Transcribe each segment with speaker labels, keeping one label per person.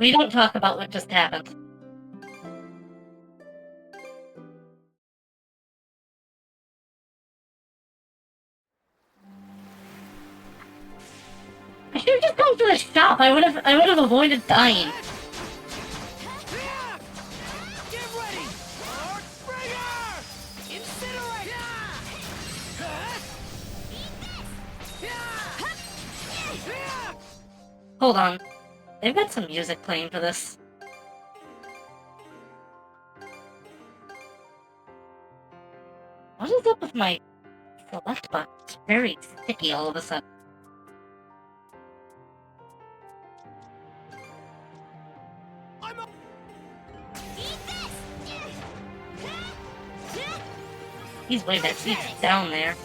Speaker 1: We don't talk about what just happened. I should have just gone to the shop. I would have avoided dying. Hold on. They've got some music playing for this. What is up with my select button? It's very sticky all of a sudden. He's way back. He's down there.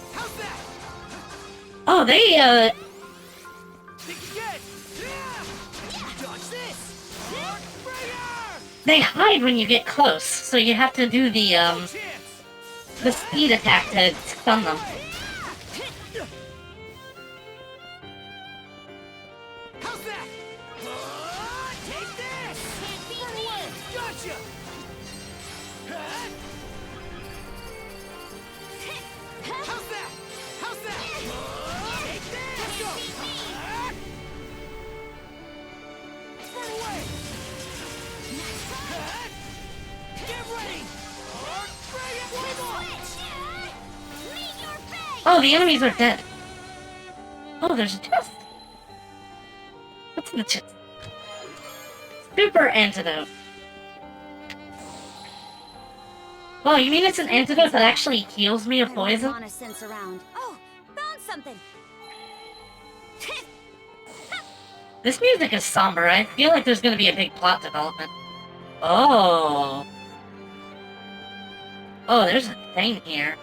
Speaker 1: Oh, they hide when you get close, so you have to do the speed attack to stun them.
Speaker 2: How's that? Take this! Run away! Gotcha! How's that? How's that? Take this! Let's go! Run away! Get ready!
Speaker 1: Oh, the enemies are dead. Oh, there's a chest. What's in the chest? Super antidote. Oh, you mean it's an antidote that actually heals me of poison?
Speaker 3: Oh, found something.
Speaker 1: This music is somber. I feel like there's gonna be a big plot development. Oh. Oh, there's a thing here.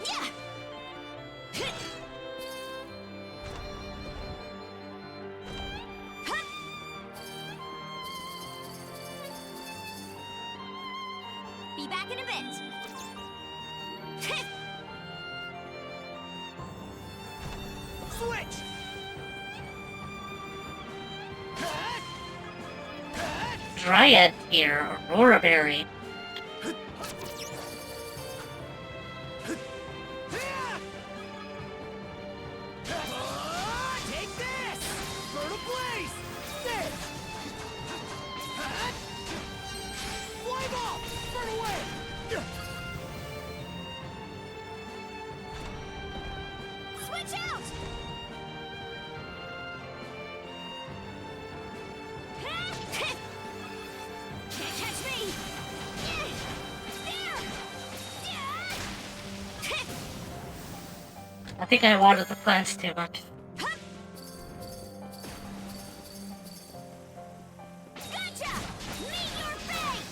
Speaker 3: Be back in a bit.
Speaker 2: Switch!
Speaker 1: Dryad here, Aurora Berry.
Speaker 2: Take this! Burn a blaze! This! Fly ball! Burn away!
Speaker 3: Switch out. Can't catch me.
Speaker 1: I think I watered the plants too much.
Speaker 3: Gotcha! Meet your fate!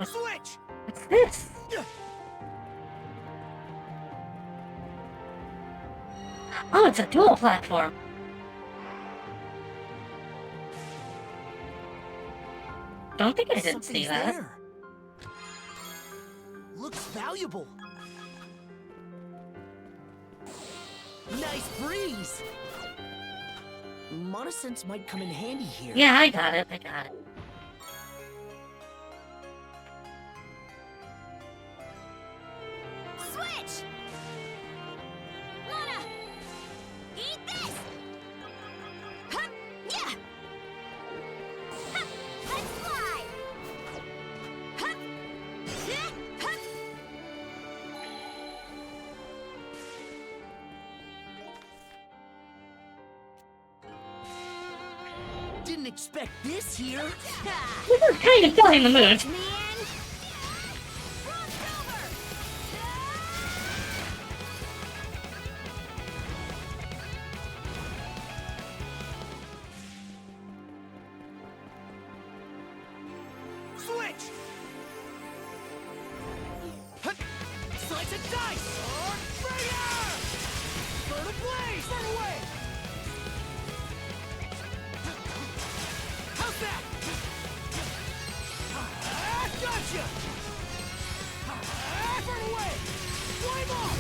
Speaker 2: Switch!
Speaker 1: What's this? Oh, it's a dual platform. Don't think I didn't see
Speaker 2: Something's
Speaker 1: that.
Speaker 2: there. Looks valuable. Nice breeze. Monosense might come in handy here.
Speaker 1: Yeah, I got it. I got it.
Speaker 3: Switch! Lana! Eat this! Hup! Yeah! Hup! Let's fly! Hup! Yeah! Hup!
Speaker 2: Didn't expect this here.
Speaker 1: This is kind of filling the mood.
Speaker 3: Man! Crossover!
Speaker 2: Switch! Hut! Slice and dice! Fire! Burn a blaze! Burn away! How's that? Gotcha! Burn away! Flame off!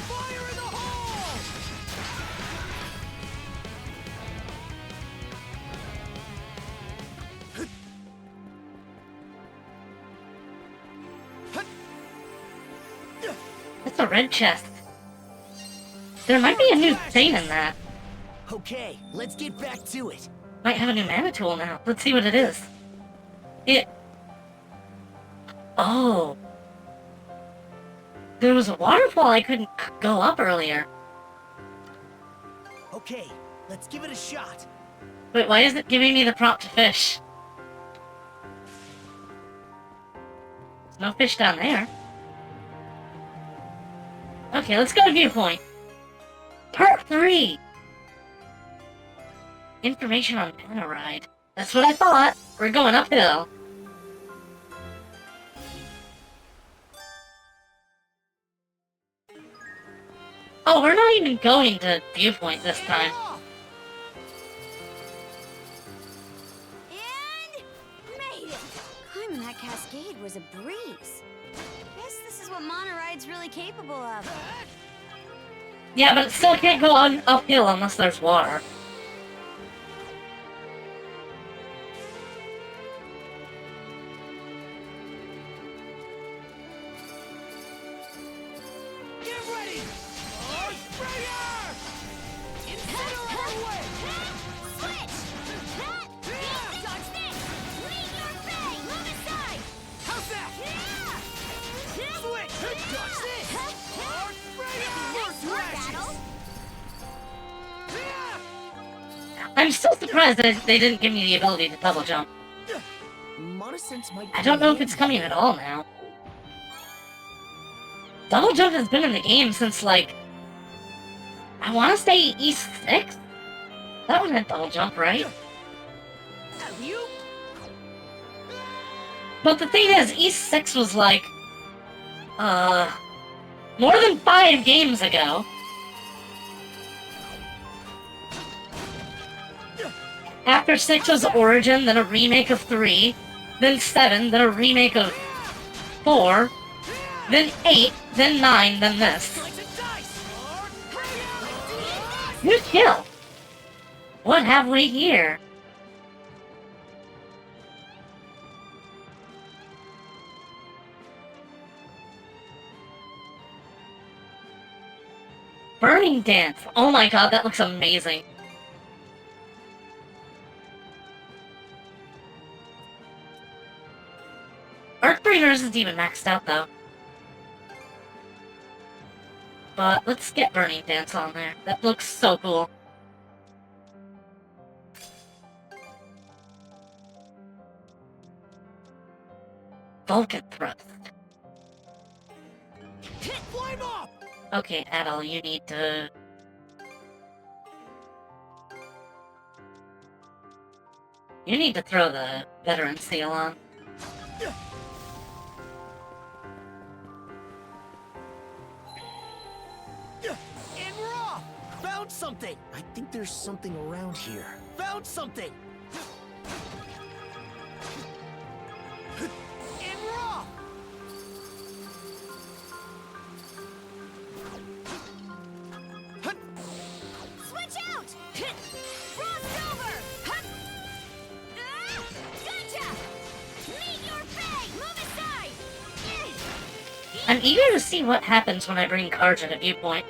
Speaker 2: Fire in the hole!
Speaker 1: That's a red chest. There might be a new thing in that.
Speaker 2: Okay, let's get back to it.
Speaker 1: Might have a new mana tool now. Let's see what it is. Oh. There was a waterfall I couldn't go up earlier.
Speaker 2: Okay, let's give it a shot.
Speaker 1: Wait, why is it giving me the prompt to fish? There's no fish down there. Okay, let's go to viewpoint. Part 3! Information on Mana Ride. That's what I thought. We're going uphill. Oh, we're not even going to viewpoint this time.
Speaker 3: And made it! Climbing that cascade was a breeze. Guess this is what Mana Ride's really capable of.
Speaker 1: Yeah, but it still can't go on uphill unless there's water.
Speaker 2: Get ready! Sprayer! Incineroar away!
Speaker 3: Switch! Dodge this! Lead your fang! Move aside!
Speaker 2: How's that? Switch! Dodge this! Sprayer!
Speaker 3: Nice work, Battle!
Speaker 1: I'm still surprised that they didn't give me the ability to double jump.
Speaker 2: Mana Sense might
Speaker 1: I don't know if it's coming at all now. Double jump has been in the game since, like, I want to say East 6? That one had double jump, right?
Speaker 2: You?
Speaker 1: But the thing is, East 6 was like, more than 5 games ago. After 6 was Origin, then a remake of 3, then 7, then a remake of 4, then 8, then 9, then this. New skill! What have we here? Burning Dance! Oh my god, that looks amazing. Earthbreathers isn't even maxed out, though. But let's get Burning Dance on there. That looks so cool. Vulcan Thrust.
Speaker 2: Flame off!
Speaker 1: Okay, Adel, you need to... You need to throw the Veteran Seal on.
Speaker 2: And we're off! Found something! I think there's something around here. Found something! And we're off!
Speaker 3: Switch out! Frost over! Gotcha! Meet your fang! Move aside!
Speaker 1: I'm eager to see what happens when I bring cards at a viewpoint.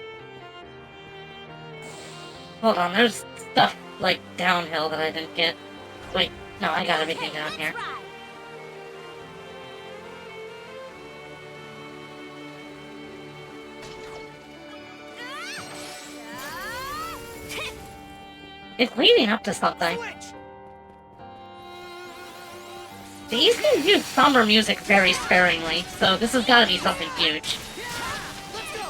Speaker 1: Hold on, there's stuff, like, downhill that I didn't get. Wait, no, I got everything down here.
Speaker 3: Let's ride.
Speaker 1: It's leading up to something.
Speaker 2: Switch!
Speaker 1: These games use somber music very sparingly, so this has gotta be something huge.
Speaker 2: Let's go!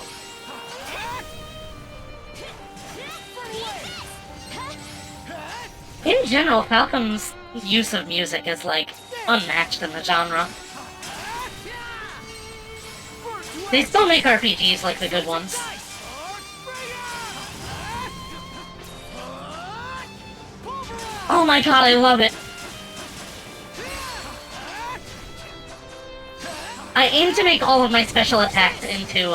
Speaker 1: In general, Falcom's use of music is, like, unmatched in the genre. They still make RPGs like the good ones. Oh my god, I love it! I aim to make all of my special attacks into,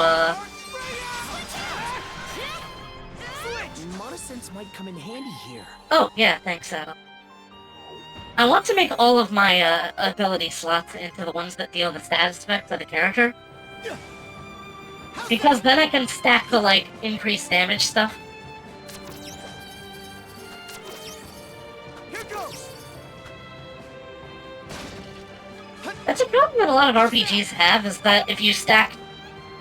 Speaker 2: Monosense might come in handy here.
Speaker 1: Oh, yeah, thanks, Saddle. I want to make all of my, ability slots into the ones that deal the status effects of the character. Because then I can stack the, like, increased damage stuff.
Speaker 2: Here goes.
Speaker 1: That's a problem that a lot of RPGs have, is that if you stack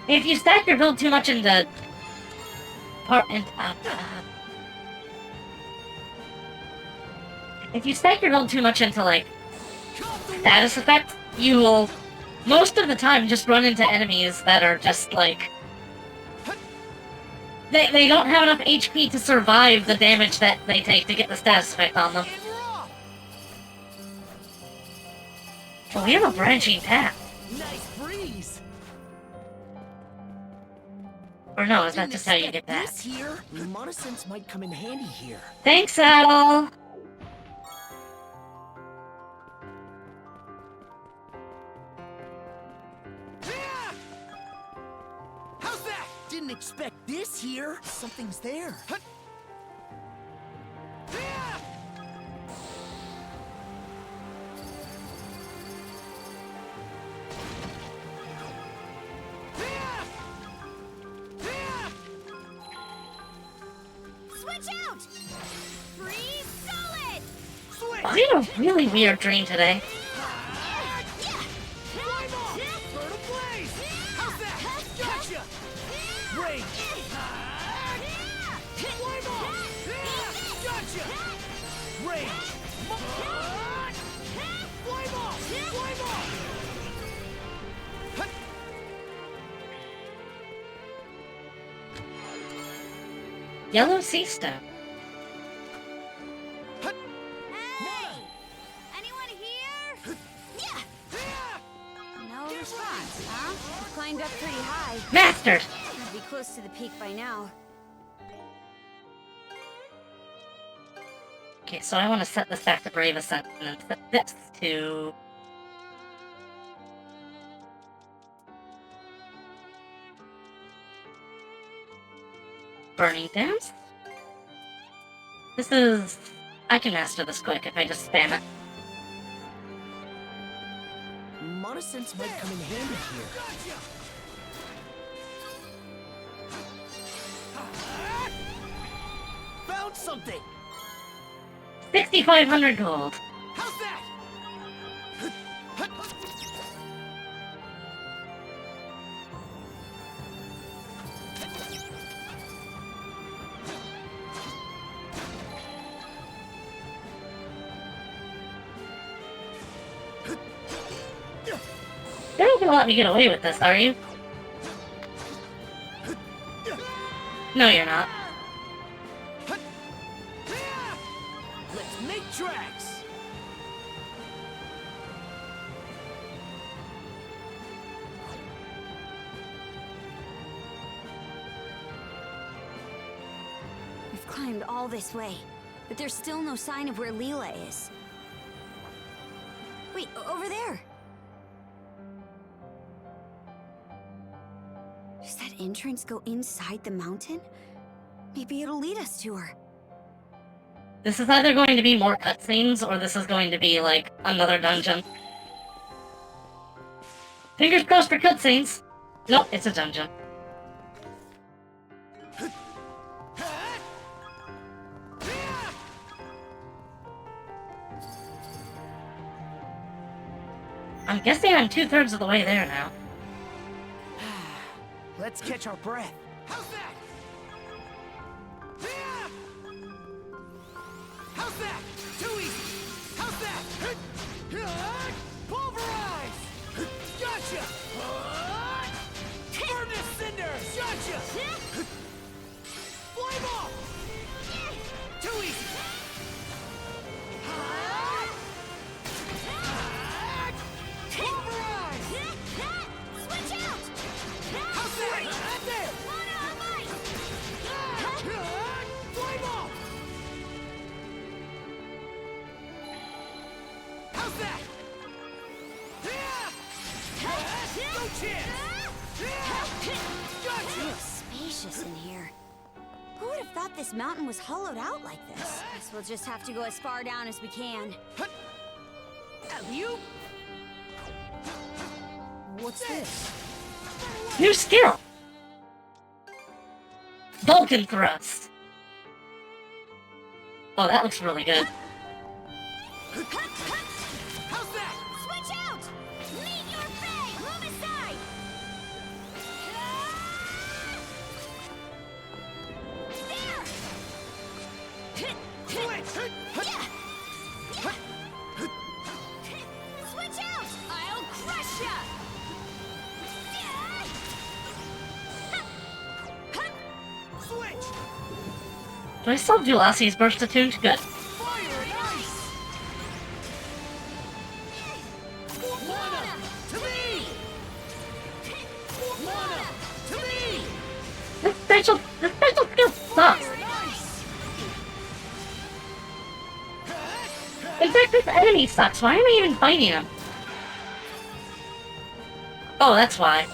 Speaker 1: your build too much into if you stack your build too much into, like, status effects, you will most of the time just run into enemies that are just, like, they don't have enough HP to survive the damage that they take to get the status effect on them. But we have a branching path.
Speaker 2: Nice breeze.
Speaker 1: Or no, is that just how you get back?
Speaker 2: This here, Monosense might come in handy here.
Speaker 1: Thanks, Saddle!
Speaker 2: How's that? Didn't expect this here. Something's there.
Speaker 3: Switch out! Freeze solid!
Speaker 1: I had a really weird dream today.
Speaker 2: Bird of blaze! How's that? Gotcha! Range! Flame off! Gotcha! Range! Flame off! Flame off!
Speaker 1: Yellow sea stone.
Speaker 3: Hey! Anyone here? Yeah! No response, huh? You climbed up pretty high.
Speaker 1: Mastered!
Speaker 3: I'd be close to the peak by now.
Speaker 1: Okay, so I want to set this back to Brave Ascent, and then set this to... Burning Dance? This is... I can master this quick if I just spam it.
Speaker 2: Monosense might come in handy here. Found something!
Speaker 1: 6,500 gold.
Speaker 2: How's that?
Speaker 1: You're not gonna let me get away with this, are you? No, you're not.
Speaker 2: Let's make tracks!
Speaker 3: We've climbed all this way, but there's still no sign of where Leela is. Wait, over there! Does that entrance go inside the mountain? Maybe it'll lead us to her.
Speaker 1: This is either going to be more cutscenes, or this is going to be, like, another dungeon. Fingers crossed for cutscenes! Nope, it's a dungeon. I'm guessing I'm 2/3 of the way there now.
Speaker 2: Let's catch our breath. How's that? How's that? Too easy. How's that? Pulverize! Gotcha! Furnace cinders! Gotcha! Flame off! Too easy. Pulverize!
Speaker 3: Switch out!
Speaker 2: How's that? Right there!
Speaker 3: Mono on ice!
Speaker 2: Flame off! How's that? No chance! Gotcha!
Speaker 3: Real spacious in here. Who would have thought this mountain was hollowed out like this? Guess we'll just have to go as far down as we can.
Speaker 2: Alley-oop! What's this?
Speaker 1: New skill! Vulcan thrust. Oh, that looks really good.
Speaker 2: How's that?
Speaker 3: Switch out! Meet your fate! Move aside! There!
Speaker 2: Switch!
Speaker 3: Switch out! I'll crush ya!
Speaker 2: Switch!
Speaker 1: Do I still do Lassie's burst attuned? Good.
Speaker 2: Fire and ice! Mana! To me! Mana! To me!
Speaker 1: This special skill sucks.
Speaker 2: Fire and ice!
Speaker 1: In fact, this enemy sucks. Why am I even fighting him? Oh, that's why.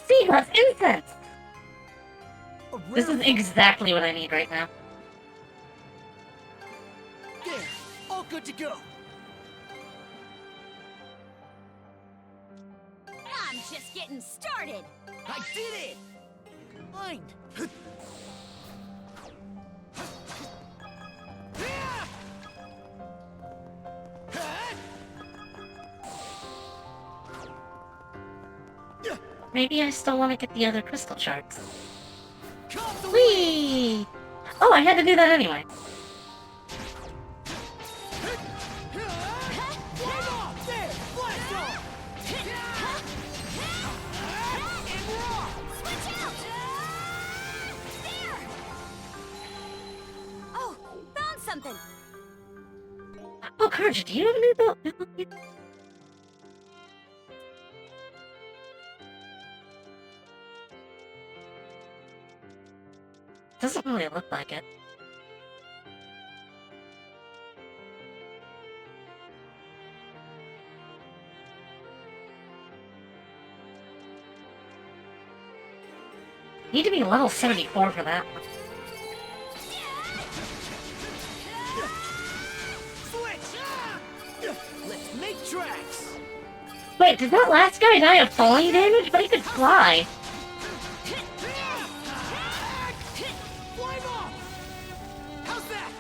Speaker 1: See, that's incense! This is exactly what I need right now.
Speaker 2: There! All good to go!
Speaker 3: I'm just getting started!
Speaker 2: I did it! Fine!
Speaker 1: Maybe I still want to get the other crystal shards.
Speaker 2: Come the
Speaker 1: Whee! Oh, I had to do that anyway.
Speaker 2: Flame off! There! Blast off! And rock!
Speaker 3: Switch out! There! Oh, found something!
Speaker 1: Oh, Courage, do you have a new build? Doesn't really look like it. Need to be level 74 for that one.
Speaker 2: Switch! Let's make tracks!
Speaker 1: Wait, did that last guy die of falling damage? But he could fly.
Speaker 2: Flame off! How's that?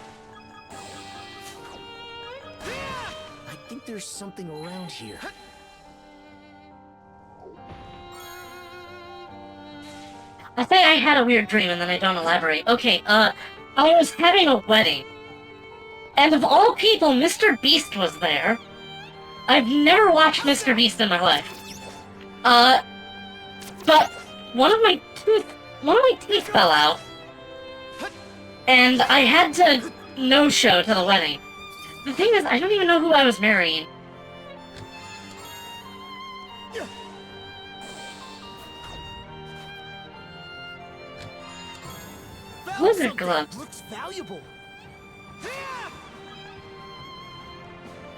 Speaker 2: I think there's something around here.
Speaker 1: I say I had a weird dream and then I don't elaborate. Okay, I was having a wedding. And of all people, Mr. Beast was there. I've never watched Mr. Beast in my life. But one of my teeth fell out. And I had to no-show to the wedding. The thing is, I don't even know who I was marrying. Wizard gloves.
Speaker 2: Looks valuable.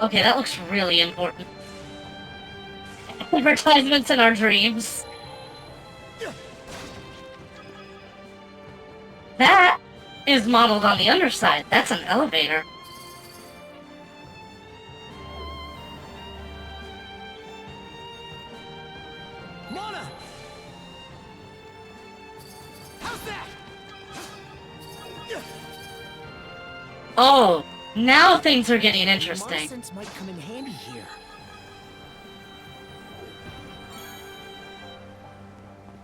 Speaker 1: Okay, that looks really important. Advertisements in our dreams. That is modeled on the underside. That's an elevator.
Speaker 2: Mana! How's that?
Speaker 1: Oh, now things are getting interesting.
Speaker 2: Mana might come in handy here.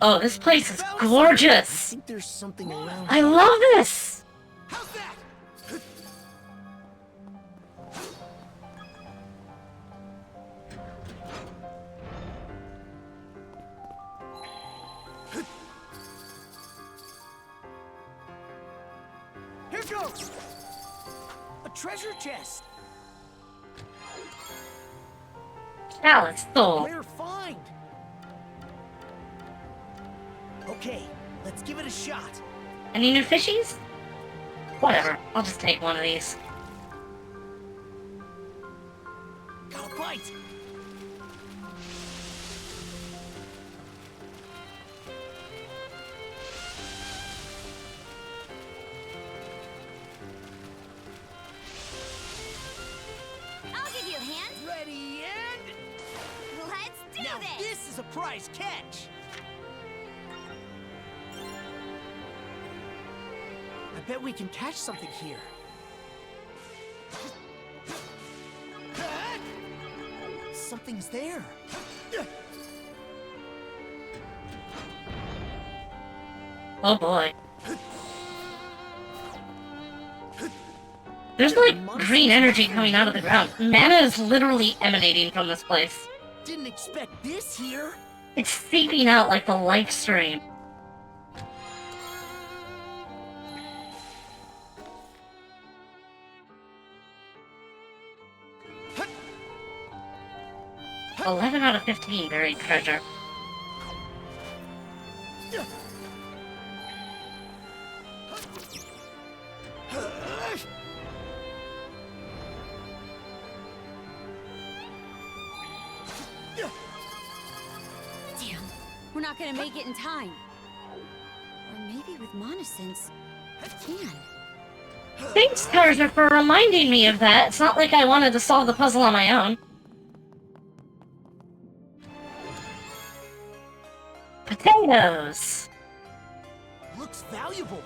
Speaker 1: Oh, this place is
Speaker 2: I
Speaker 1: gorgeous.
Speaker 2: think there's something around.
Speaker 1: I love this.
Speaker 2: How's that? Here goes. A treasure chest.
Speaker 1: Chalice soul.
Speaker 2: Rare find. Okay, let's give it a shot.
Speaker 1: Any new fishies? Whatever. I'll just take one of these.
Speaker 2: Gotta right!
Speaker 3: I'll give you a hand.
Speaker 2: Ready and...
Speaker 3: Let's do
Speaker 2: Now
Speaker 3: this.
Speaker 2: this is a prize catch! I bet we can catch something here. Something's there.
Speaker 1: Oh boy. There's like green energy coming out of the ground. Mana is literally emanating from this place.
Speaker 2: Didn't expect this here.
Speaker 1: It's seeping out like the life stream.
Speaker 2: Hut.
Speaker 1: 11 out of 15 buried treasure.
Speaker 3: Damn, we're not gonna make it in time. Or maybe with Monosense, I can.
Speaker 1: Thanks, Karja, for reminding me of that. It's not like I wanted to solve the puzzle on my own. Potatoes!
Speaker 2: Looks valuable.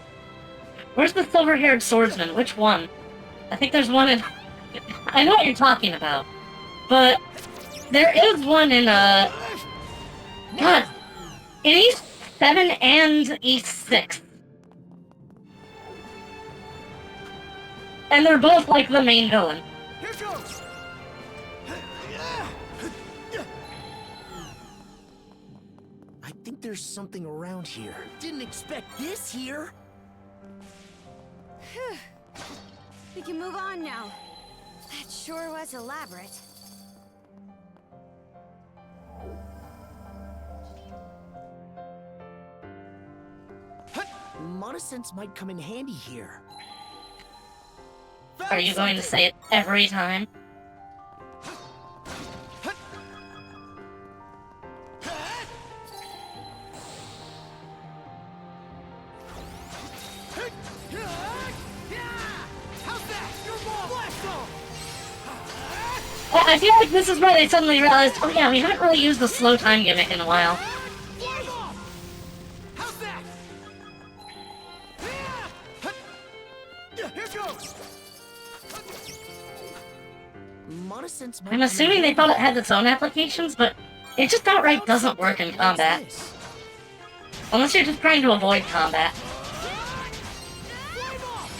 Speaker 1: Where's the silver-haired swordsman? Which one? I think there's one in... I know what you're talking about. But there is one in, God. In East 7 and East 6. And they're both like the main villain.
Speaker 2: Here goes. I think there's something around here. Didn't expect this here.
Speaker 3: Phew. We can move on now. That sure was elaborate.
Speaker 2: Monosense might come in handy here.
Speaker 1: Are you going to say it every time?
Speaker 2: How's that? Your ball! Blast off!
Speaker 1: Well, I feel like this is where they suddenly realized, oh yeah, we haven't really used the slow time gimmick in a while.
Speaker 2: Flame off! How's that? Here goes! Monosense might
Speaker 1: I'm
Speaker 2: come
Speaker 1: assuming
Speaker 2: in
Speaker 1: they thought it
Speaker 2: handy.
Speaker 1: had its own applications, but it just outright doesn't work in combat.
Speaker 2: What's this?
Speaker 1: Unless you're just trying to avoid combat.
Speaker 2: Flame off!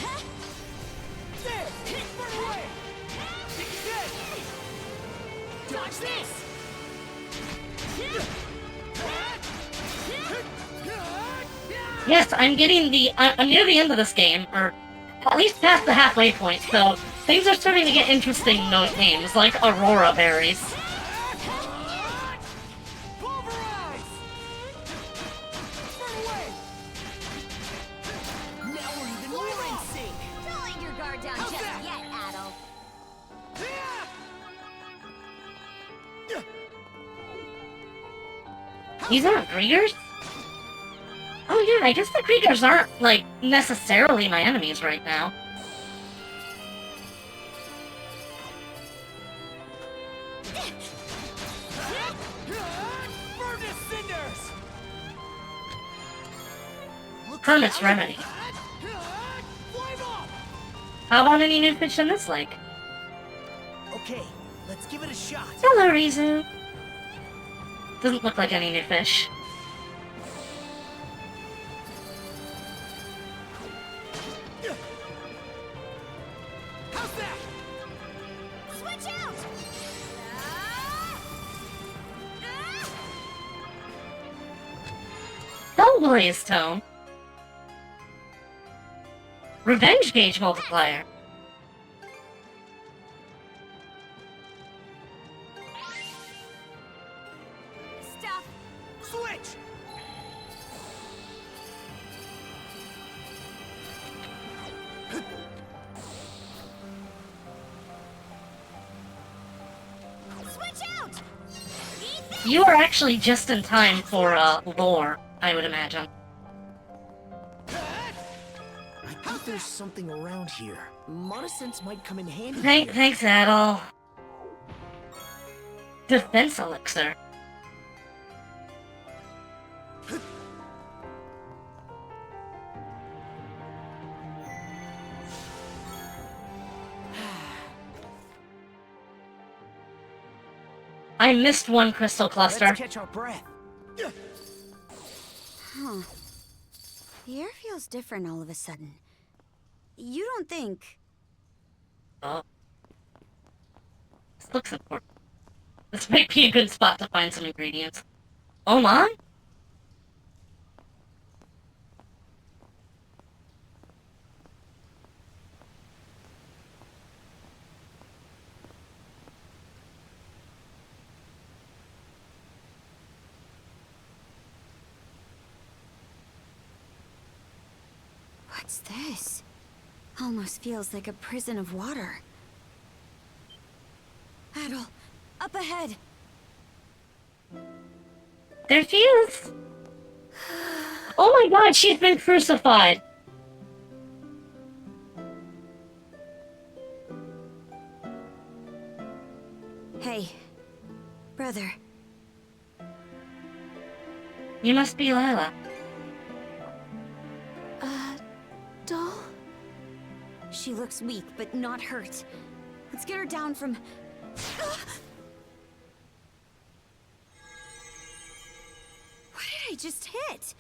Speaker 2: There! Burn away! Dead! Dodge this!
Speaker 1: Yes, I'm getting the... I'm near the end of this game, or at least past the halfway point, so things are starting to get interesting names, like Aurora Berries.
Speaker 2: Pulverize! Burn away! Now we're even more in sync!
Speaker 3: Don't let your guard down
Speaker 2: How's
Speaker 3: just
Speaker 2: that?
Speaker 3: yet, Adel.
Speaker 1: These aren't Kriegers? Oh yeah, I guess the Kriegers aren't, like, necessarily my enemies right now.
Speaker 2: Burn to cinders!
Speaker 1: Hermit's Remedy.
Speaker 2: Flame off!
Speaker 1: How about any new fish in this lake?
Speaker 2: Okay, let's give it a shot.
Speaker 1: Hello, Rizu. Doesn't look like any new fish.
Speaker 2: How's that?
Speaker 3: Switch out!
Speaker 1: Hellblaze Tome. Revenge Gauge Multiplier.
Speaker 3: Stuff.
Speaker 2: Switch!
Speaker 3: Switch
Speaker 1: You are actually just in time for, lore, I would imagine.
Speaker 2: I think there's something around here. Monosense might come in handy here.
Speaker 1: Thanks, Adol. Defense elixir. I missed one crystal cluster.
Speaker 2: Let's catch our breath.
Speaker 3: Huh. The air feels different all of a sudden. You don't think...
Speaker 1: Oh. This looks important. This might be a good spot to find some ingredients. Oh my?
Speaker 3: What's this? Almost feels like a prison of water. Adol, up ahead!
Speaker 1: There she is! Oh my god, she's been crucified!
Speaker 3: Hey, brother.
Speaker 1: You must be Lila.
Speaker 3: Doll? She looks weak, but not hurt. Let's get her down from... What did I just hit?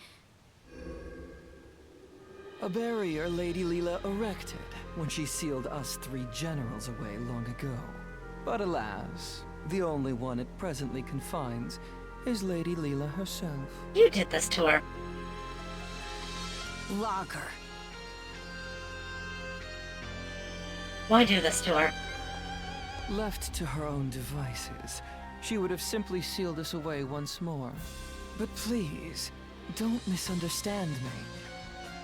Speaker 4: A barrier Lady Leela erected when she sealed us 3 generals away long ago. But alas, the only one it presently confines is Lady Leela herself.
Speaker 1: You did this to her.
Speaker 3: Lock her.
Speaker 1: Why do this to her?
Speaker 4: Left to her own devices, she would have simply sealed us away once more. But please, don't misunderstand me.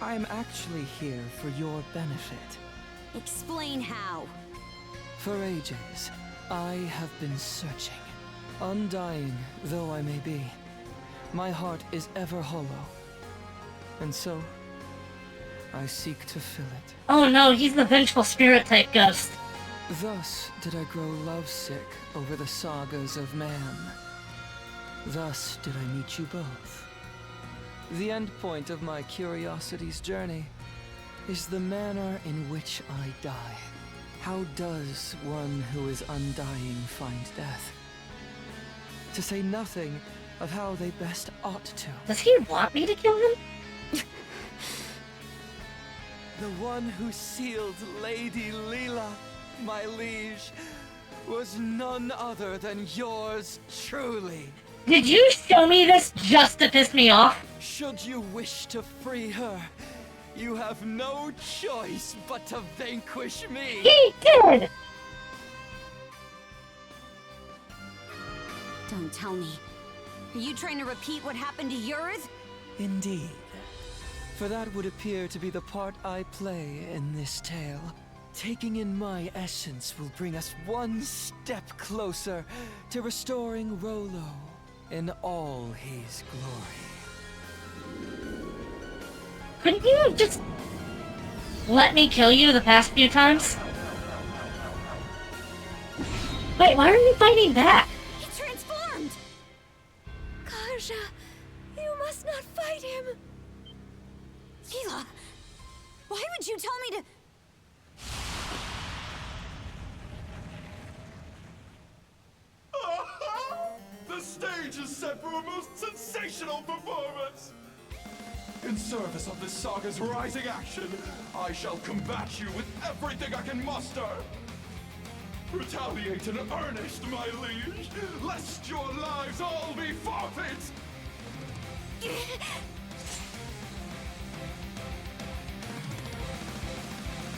Speaker 4: I'm actually here for your benefit.
Speaker 3: Explain how.
Speaker 4: For ages, I have been searching. Undying though I may be, my heart is ever hollow. And so, I seek to fill it.
Speaker 1: Oh no, he's the vengeful spirit type ghost.
Speaker 4: Thus did I grow lovesick over the sagas of man. Thus did I meet you both. The end point of my curiosity's journey is the manner in which I die. How does one who is undying find death? To say nothing of how they best ought to.
Speaker 1: Does he want me to kill him?
Speaker 4: The one who sealed Lady Leela, my liege, was none other than yours truly.
Speaker 1: Did you show me this just to piss me off?
Speaker 4: Should you wish to free her, you have no choice but to vanquish me.
Speaker 1: He did!
Speaker 3: Don't tell me. Are you trying to repeat what happened to yours?
Speaker 4: Indeed. For that would appear to be the part I play in this tale. Taking in my essence will bring us one step closer to restoring Rolo in all his glory.
Speaker 1: Couldn't you have just let me kill you the past few times? Wait, why are you fighting back?
Speaker 3: He transformed! Kaja, you must not fight him! Leela, why would you tell me to...
Speaker 5: The stage is set for a most sensational performance! In service of this saga's rising action, I shall combat you with everything I can muster! Retaliate in earnest, my liege, lest your lives all be forfeit!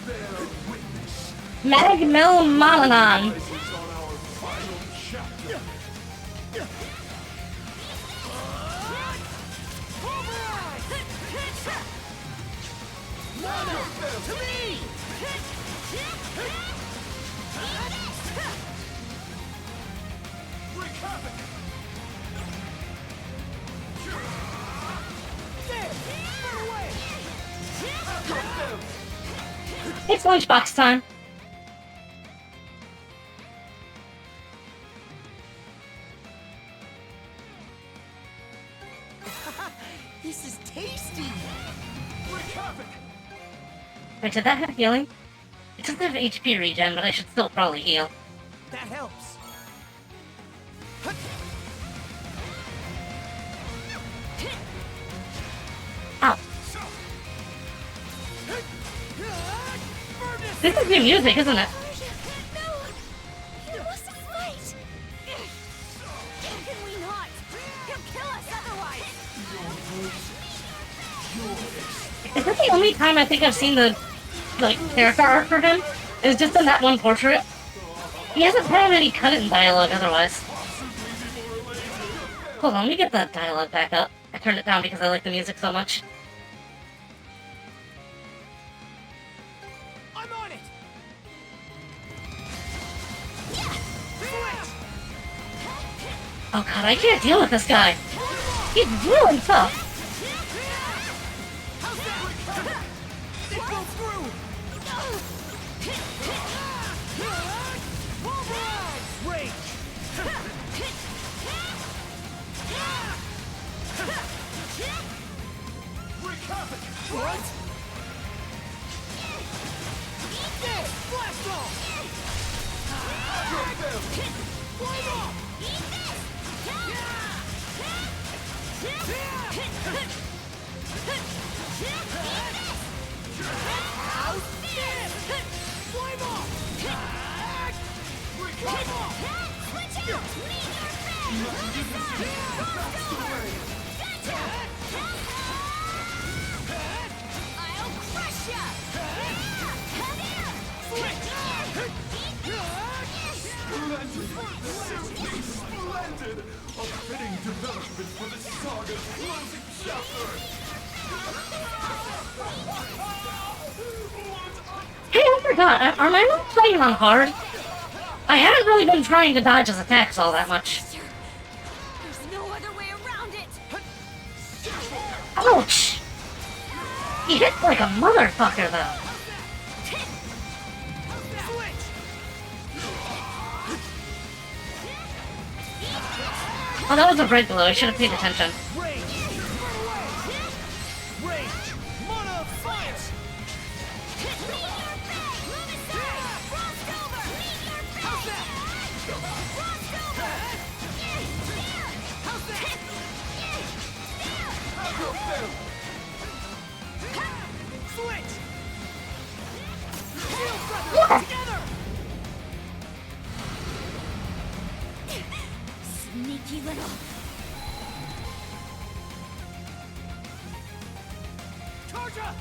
Speaker 5: Bear witness.
Speaker 1: Magmelmalanon.
Speaker 5: This is on our final chapter.
Speaker 2: To me!
Speaker 5: Wreak havoc!
Speaker 1: It's lunchbox time.
Speaker 2: This is tasty!
Speaker 5: Wreak havoc!
Speaker 1: Wait, did that have healing? It doesn't have HP regen, but I should still probably heal.
Speaker 2: That helps.
Speaker 1: Ow. This is new music, isn't it?
Speaker 3: No! You must fight! How can we not? He'll kill us otherwise!
Speaker 1: Is that the only time I think I've seen the, like, character art for him? It's just in that one portrait. He hasn't had any cut-in dialogue otherwise. Hold on, let me get that dialogue back up. I turned it down because I like the music so much.
Speaker 2: I'm on it!
Speaker 1: Oh god, I can't deal with this guy. He's really tough.
Speaker 2: It goes through! Rage!
Speaker 5: Wreak havoc!
Speaker 2: What? This! Blast off! Flame off! Flame off!
Speaker 5: Wreak havoc!
Speaker 3: Switch out! I'll crush ya!
Speaker 5: Splendid! Simply splendid! A fitting development for the saga's closing chapter!
Speaker 1: Hey, I forgot. Am I not playing on hard? I haven't really been trying to dodge his attacks all that much.
Speaker 3: There's no other way around it!
Speaker 1: Ouch! He hits like a motherfucker, though. Oh, that was a red glow. I should have paid attention.
Speaker 2: Rage! Rage! Mana fight! How's that? Switch! Shield breath together!
Speaker 3: Sneaky little...
Speaker 2: Charge up!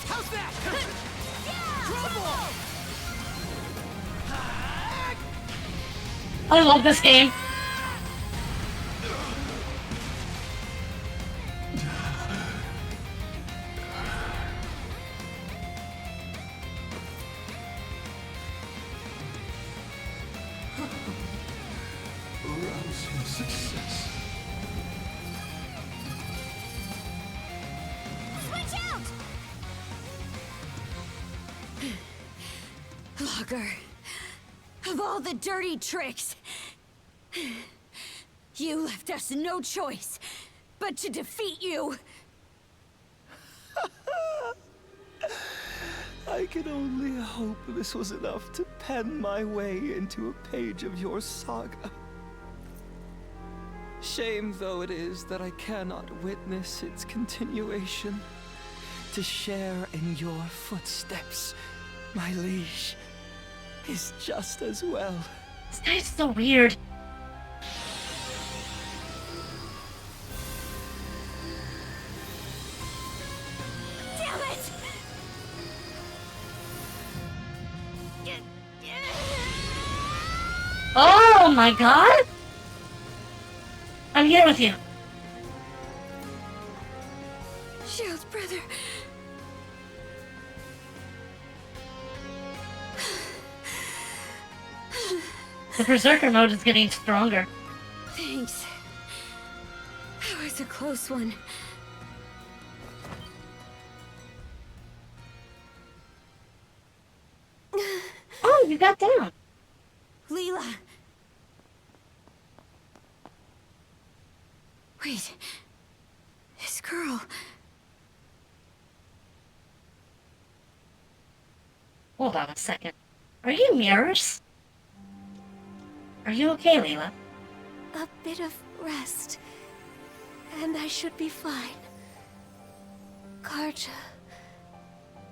Speaker 2: How's that? Trouble!
Speaker 1: I love this game.
Speaker 5: Rousing success.
Speaker 3: Switch out! Logger, of all the dirty tricks, you left us no choice but to defeat you.
Speaker 4: I can only hope this was enough to pen my way into a page of your saga. Shame though it is that I cannot witness its continuation. To share in your footsteps, my liege, is just as well.
Speaker 1: This guy's so weird.
Speaker 3: Damn it!
Speaker 1: Oh my god! I'm here with you.
Speaker 3: Shield brother.
Speaker 1: The Berserker mode is getting stronger.
Speaker 3: Thanks. was a close one.
Speaker 1: Oh, you got down.
Speaker 3: Leela! Wait. This girl...
Speaker 1: Hold on a second. Are you mirrors? Are you okay, Leela?
Speaker 3: A bit of rest, and I should be fine. Karja...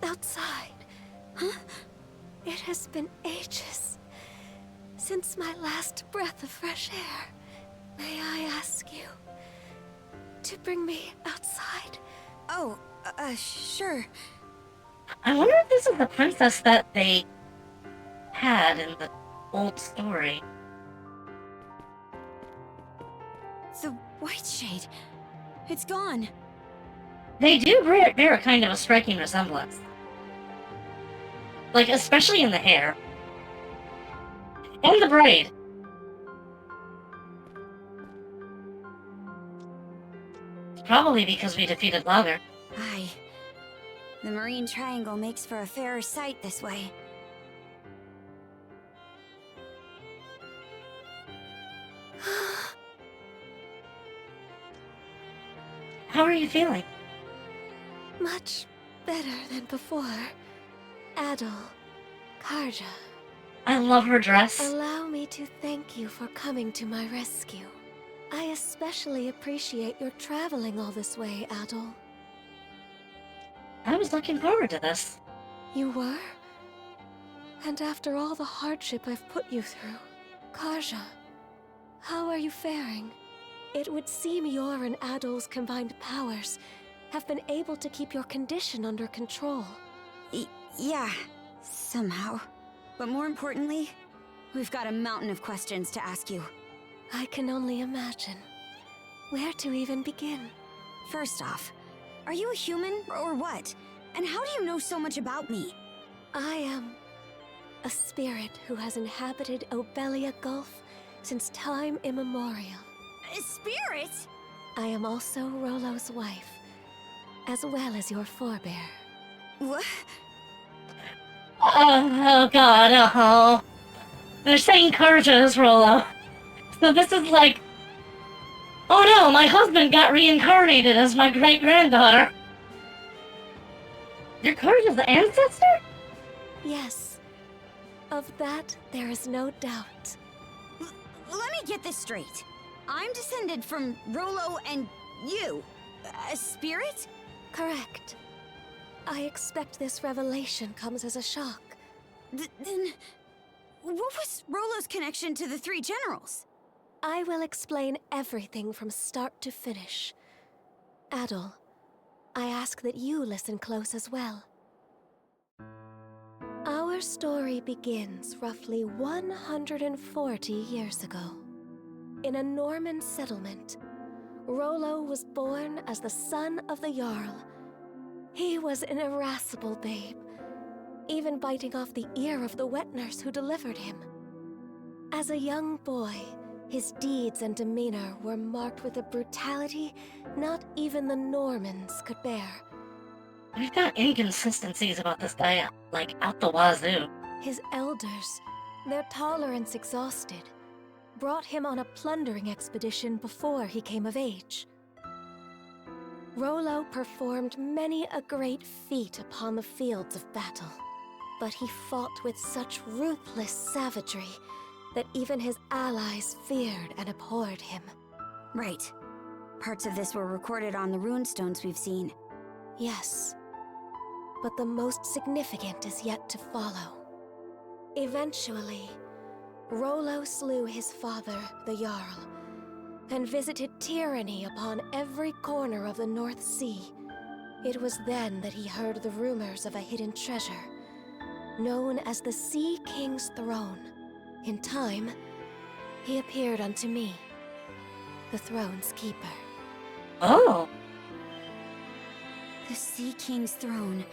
Speaker 3: outside. Huh? It has been ages since my last breath of fresh air. May I ask you to bring me outside? Oh, sure.
Speaker 1: I wonder if this is the princess that they had in the old story.
Speaker 3: The White Shade. It's gone.
Speaker 1: They do bear a kind of a striking resemblance. Like, especially in the hair. And the braid. It's probably because we defeated Lager.
Speaker 3: Aye. The Marine Triangle makes for a fairer sight this way.
Speaker 1: How are you feeling?
Speaker 3: Much better than before. Adol, Karja,
Speaker 1: I love her dress.
Speaker 3: allow me to thank you for coming to my rescue. I especially appreciate your traveling all this way, Adol.
Speaker 1: I was looking forward to this.
Speaker 3: You were? And after all the hardship I've put you through, Karja, how are you faring? It would seem your and Adol's combined powers have been able to keep your condition under control.
Speaker 6: Yeah, somehow. But more importantly, we've got a mountain of questions to ask you.
Speaker 3: I can only imagine. Where to even begin?
Speaker 6: First off, are you a human or what? And how do you know so much about me?
Speaker 3: I am a spirit who has inhabited Obelia Gulf since time immemorial.
Speaker 6: A spirit?
Speaker 3: I am also Rollo's wife, as well as your forebear.
Speaker 6: What?
Speaker 1: Oh god, oh. They're saying Karja is Rollo. So this is like... Oh no, my husband got reincarnated as my great-granddaughter. You're Karja's ancestor?
Speaker 3: Yes. Of that, there is no doubt.
Speaker 6: Let me get this straight. I'm descended from Rollo and you. A spirit?
Speaker 3: Correct. I expect this revelation comes as a shock.
Speaker 6: Then... what was Rollo's connection to the three generals?
Speaker 3: I will explain everything from start to finish. Adol, I ask that you listen close as well. Our story begins roughly 140 years ago. In a Norman settlement, Rollo was born as the son of the Jarl. He was an irascible babe, even biting off the ear of the wet nurse who delivered him. As a young boy, his deeds and demeanor were marked with a brutality not even the Normans could bear.
Speaker 1: We've got inconsistencies about this guy, like, out the wazoo.
Speaker 3: His elders, their tolerance exhausted, brought him on a plundering expedition before he came of age. Rollo performed many a great feat upon the fields of battle, but he fought with such ruthless savagery that even his allies feared and abhorred him.
Speaker 6: Right. Parts of this were recorded on the runestones we've seen.
Speaker 3: Yes, but the most significant is yet to follow. Eventually, Rollo slew his father, the Jarl, and visited tyranny upon every corner of the North Sea. It was then that he heard the rumors of a hidden treasure, known as the Sea King's Throne. In time, he appeared unto me, the throne's keeper.
Speaker 1: Oh.
Speaker 6: The Sea King's throne.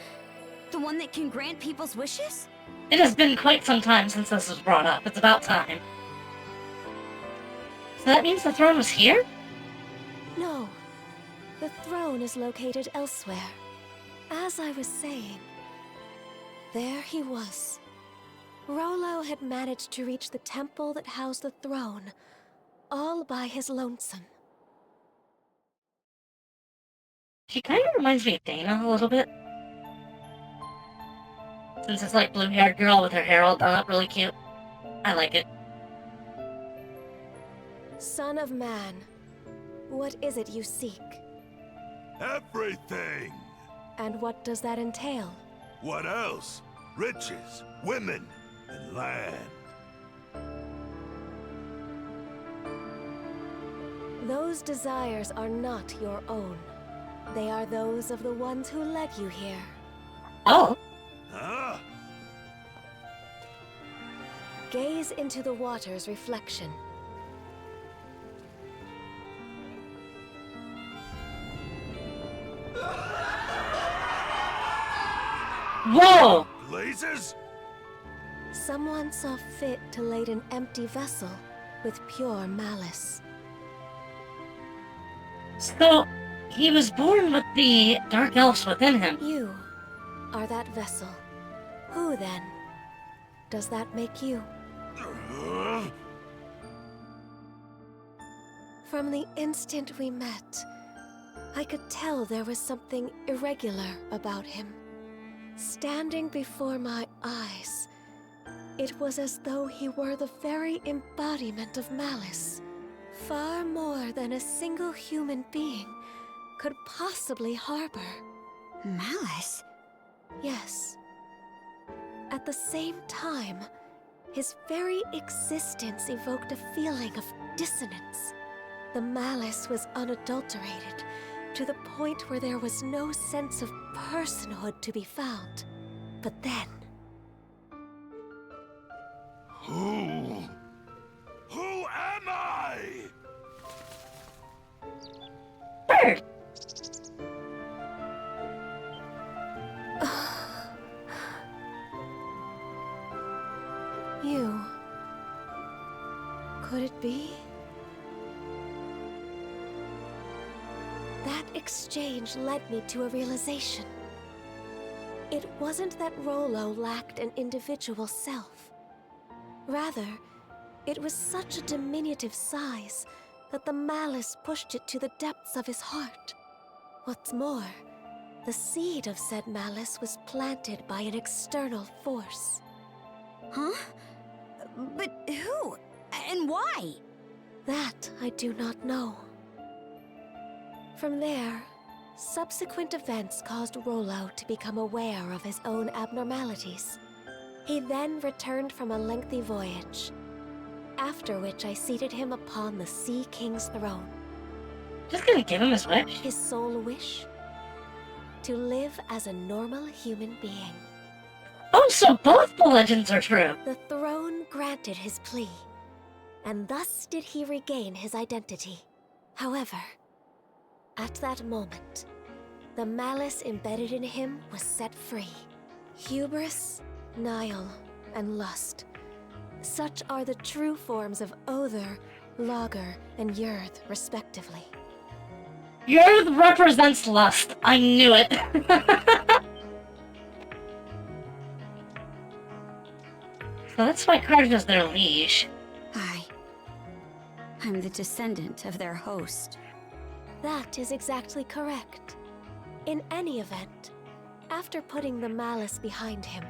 Speaker 6: The one that can grant people's wishes?
Speaker 1: It has been quite some time since this was brought up. It's about time. So that means the throne was here?
Speaker 3: No, The throne is located elsewhere. As I was saying, there he was. Rollo had managed to reach the temple that housed the throne, all by his lonesome.
Speaker 1: She kind of reminds me of Dana a little bit. Since it's like blue-haired girl with her hair all done up really cute. I like it.
Speaker 3: Son of man, what is it you seek?
Speaker 7: Everything!
Speaker 3: And what does that entail?
Speaker 7: What else? Riches, women, and land.
Speaker 3: Those desires are not your own. They are those of the ones who led you here.
Speaker 1: Oh.
Speaker 7: Huh?
Speaker 3: Gaze into the water's reflection.
Speaker 1: Whoa!
Speaker 7: Blazes?
Speaker 3: Someone saw fit to lade an empty vessel with pure malice.
Speaker 1: So, he was born with the dark elves within him.
Speaker 3: You are that vessel. Who then? Does that make you? From the instant we met, I could tell there was something irregular about him. Standing before my eyes, it was as though he were the very embodiment of malice. Far more than a single human being could possibly harbor.
Speaker 6: Malice?
Speaker 3: Yes. At the same time, his very existence evoked a feeling of dissonance. The malice was unadulterated, to the point where there was no sense of personhood to be found. But then...
Speaker 7: Who? Who am I?
Speaker 1: Bird!
Speaker 3: You... Could it be? That exchange led me to a realization. It wasn't that Rollo lacked an individual self. Rather, it was such a diminutive size that the malice pushed it to the depths of his heart. What's more, the seed of said malice was planted by an external force.
Speaker 6: Huh? But who? And why?
Speaker 3: That I do not know. From there, subsequent events caused Rollo to become aware of his own abnormalities. He then returned from a lengthy voyage, after which I seated him upon the Sea King's throne.
Speaker 1: Just gonna give him his wish?
Speaker 3: His sole wish? To live as a normal human being.
Speaker 1: Oh, so both the legends are true.
Speaker 3: The throne granted his plea, and thus did he regain his identity. However, at that moment, the malice embedded in him was set free. Hubris, Nile, and lust. Such are the true forms of Other, Lager, and Yurth, respectively.
Speaker 1: Yurth represents lust. I knew it. So that's why Karja's their liege.
Speaker 6: I'm the descendant of their host.
Speaker 3: That is exactly correct. In any event, after putting the malice behind him,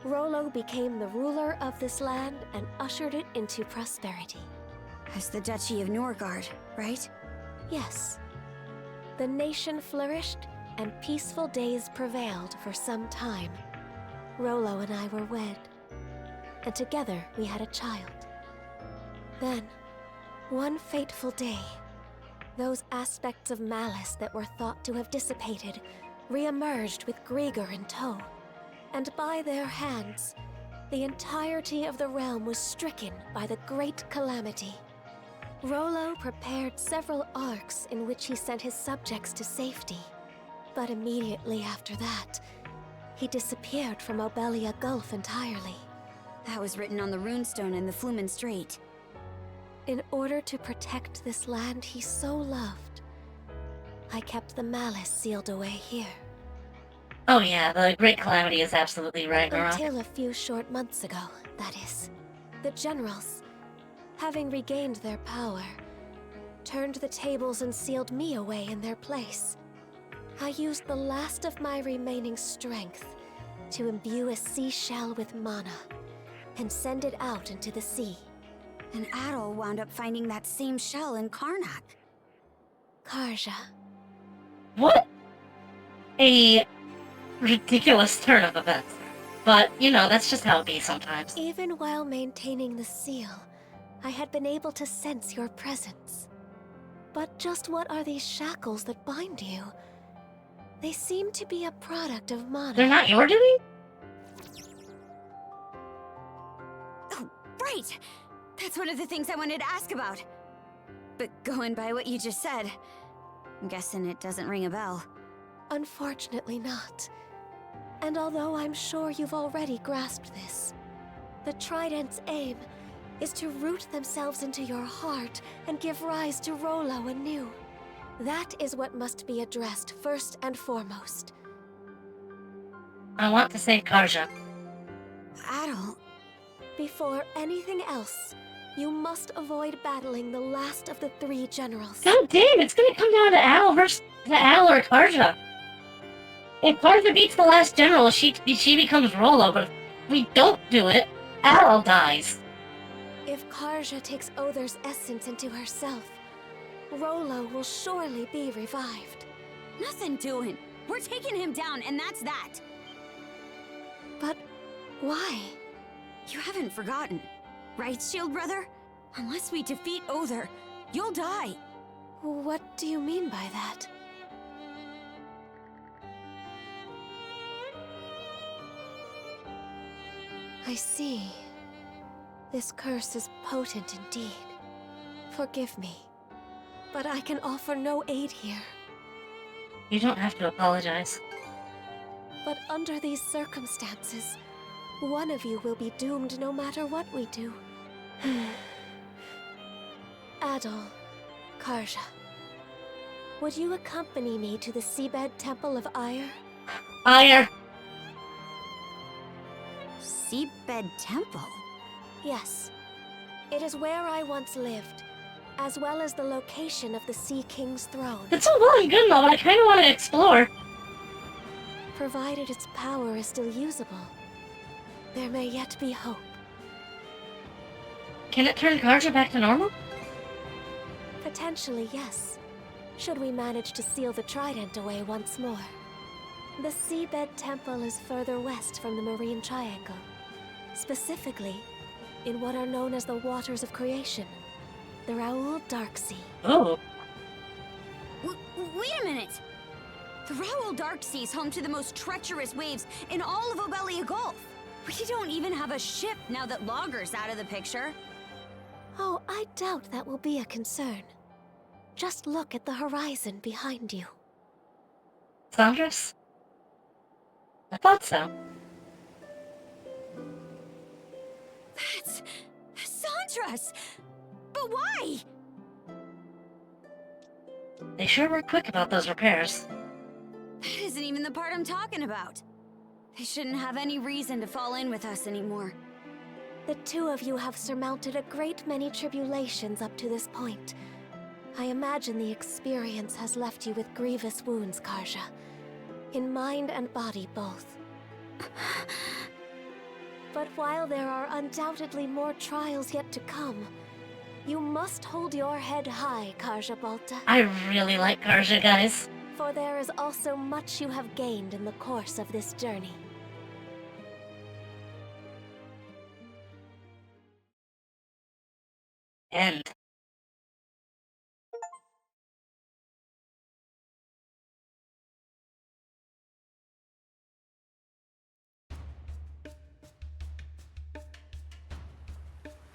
Speaker 3: Rollo became the ruler of this land and ushered it into prosperity.
Speaker 6: As the Duchy of Norgard, right?
Speaker 3: Yes. The nation flourished, and peaceful days prevailed for some time. Rollo and I were wed, and together we had a child. Then, one fateful day, those aspects of malice that were thought to have dissipated re-emerged with Grieger in tow, and by their hands, the entirety of the realm was stricken by the great calamity. Rollo prepared several arcs in which he sent his subjects to safety, but immediately after that, he disappeared from Obelia Gulf entirely.
Speaker 6: That was written on the runestone in the Flumen Strait.
Speaker 3: In order to protect this land he so loved, I kept the malice sealed away here.
Speaker 1: Oh yeah, the Great Calamity is absolutely Ragnarok.
Speaker 3: Until a few short months ago, that is. The generals, having regained their power, turned the tables and sealed me away in their place. I used the last of my remaining strength to imbue a seashell with mana and send it out into the sea.
Speaker 6: And Adol wound up finding that same shell in Karnak.
Speaker 3: Karja.
Speaker 1: What a ridiculous turn of events. But, you know, that's just how it be sometimes.
Speaker 3: Even while maintaining the seal, I had been able to sense your presence. But just what are these shackles that bind you? They seem to be a product of mana.
Speaker 1: They're not your doing?
Speaker 6: Oh, right! That's one of the things I wanted to ask about. But going by what you just said, I'm guessing it doesn't ring a bell.
Speaker 3: Unfortunately not. And although I'm sure you've already grasped this, the Trident's aim is to root themselves into your heart and give rise to Rollo anew. That is what must be addressed first and foremost.
Speaker 1: I want to save Karja.
Speaker 6: Adol...
Speaker 3: Before anything else, you must avoid battling the last of the 3 generals.
Speaker 1: God damn, it's gonna come down to Adol or Karja. If Karja beats the last general, she becomes Rollo, but if we don't do it, Adol dies.
Speaker 3: If Karja takes Other's essence into herself, Rollo will surely be revived.
Speaker 6: Nothing doing. We're taking him down, and that's that.
Speaker 3: But why?
Speaker 6: You haven't forgotten, right, Shield Brother? Unless we defeat Other, you'll die.
Speaker 3: What do you mean by that? I see. This curse is potent indeed. Forgive me, but I can offer no aid here.
Speaker 1: You don't have to apologize.
Speaker 3: But under these circumstances, one of you will be doomed no matter what we do. Adol, Karja, would you accompany me to the Seabed Temple of Ire?
Speaker 1: Ire!
Speaker 6: Seabed Temple?
Speaker 3: Yes. It is where I once lived, as well as the location of the Sea King's throne.
Speaker 1: It's all well and good though, but I kinda want to explore.
Speaker 3: Provided its power is still usable, there may yet be hope.
Speaker 1: Can it turn Karja back to normal?
Speaker 3: Potentially, yes. Should we manage to seal the Trident away once more. The Seabed Temple is further west from the Marine Triangle. Specifically, in what are known as the Waters of Creation, the Raoul Darksea.
Speaker 1: Oh.
Speaker 6: Wait a minute! The Raoul Darksea is home to the most treacherous waves in all of Obelia Gulf. We don't even have a ship now that Logger's out of the picture.
Speaker 3: Oh, I doubt that will be a concern. Just look at the horizon behind you.
Speaker 1: Saunders? I thought so.
Speaker 6: That's... Sandra's! But why?
Speaker 1: They sure were quick about those repairs.
Speaker 6: That isn't even the part I'm talking about. They shouldn't have any reason to fall in with us anymore.
Speaker 3: The 2 of you have surmounted a great many tribulations up to this point. I imagine the experience has left you with grievous wounds, Karja. In mind and body both. But while there are undoubtedly more trials yet to come, you must hold your head high, Karja Balta.
Speaker 1: I really like Karja, guys.
Speaker 3: For there is also much you have gained in the course of this journey.
Speaker 1: End.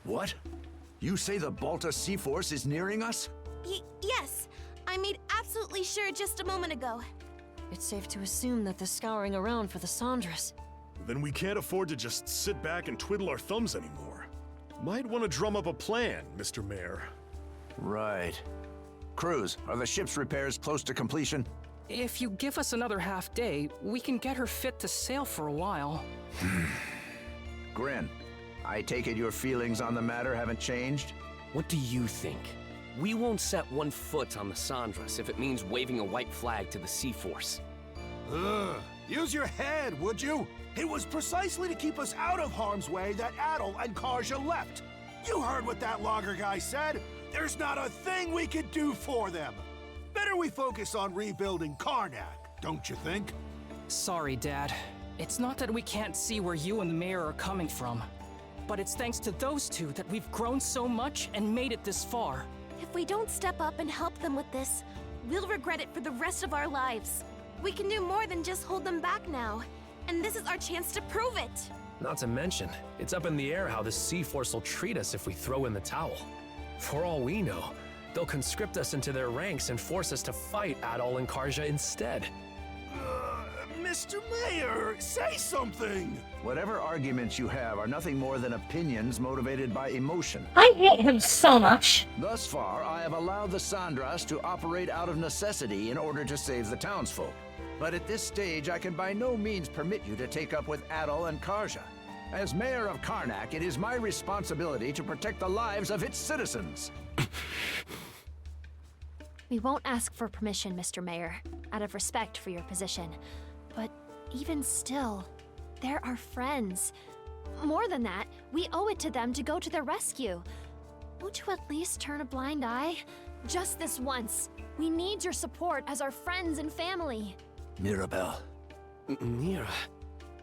Speaker 8: What? You say the Balta Sea Force is nearing us?
Speaker 9: Yes. I made absolutely sure just a moment ago.
Speaker 10: It's safe to assume that they're scouring around for the Sandras.
Speaker 11: Then we can't afford to just sit back and twiddle our thumbs anymore. Might want to drum up a plan, Mr. Mayor.
Speaker 8: Right. Cruz, are the ship's repairs close to completion?
Speaker 12: If you give us another half day, we can get her fit to sail for a while.
Speaker 8: Grin, I take it your feelings on the matter haven't changed?
Speaker 13: What do you think? We won't set one foot on the Sandras if it means waving a white flag to the Sea Force.
Speaker 7: Use your head, would you? It was precisely to keep us out of harm's way that Adol and Karja left. You heard what that logger guy said. There's not a thing we could do for them. Better we focus on rebuilding Karnak, don't you think?
Speaker 12: Sorry, Dad. It's not that we can't see where you and the mayor are coming from. But it's thanks to those two that we've grown so much and made it this far.
Speaker 9: If we don't step up and help them with this, we'll regret it for the rest of our lives. We can do more than just hold them back now. And this is our chance to prove it.
Speaker 14: Not to mention, it's up in the air how the Sea Force will treat us if we throw in the towel. For all we know, they'll conscript us into their ranks and force us to fight Adol and Karja instead.
Speaker 7: Mr. Mayor, say something!
Speaker 8: Whatever arguments you have are nothing more than opinions motivated by emotion.
Speaker 1: I hate him so much.
Speaker 8: Thus far, I have allowed the Sandras to operate out of necessity in order to save the townsfolk. But at this stage, I can by no means permit you to take up with Adol and Karja. As mayor of Karnak, it is my responsibility to protect the lives of its citizens.
Speaker 15: We won't ask for permission, Mr. Mayor, out of respect for your position. But even still, they're our friends. More than that, we owe it to them to go to their rescue. Won't you at least turn a blind eye? Just this once. We need your support as our friends and family.
Speaker 8: Mirabelle.
Speaker 13: Mira.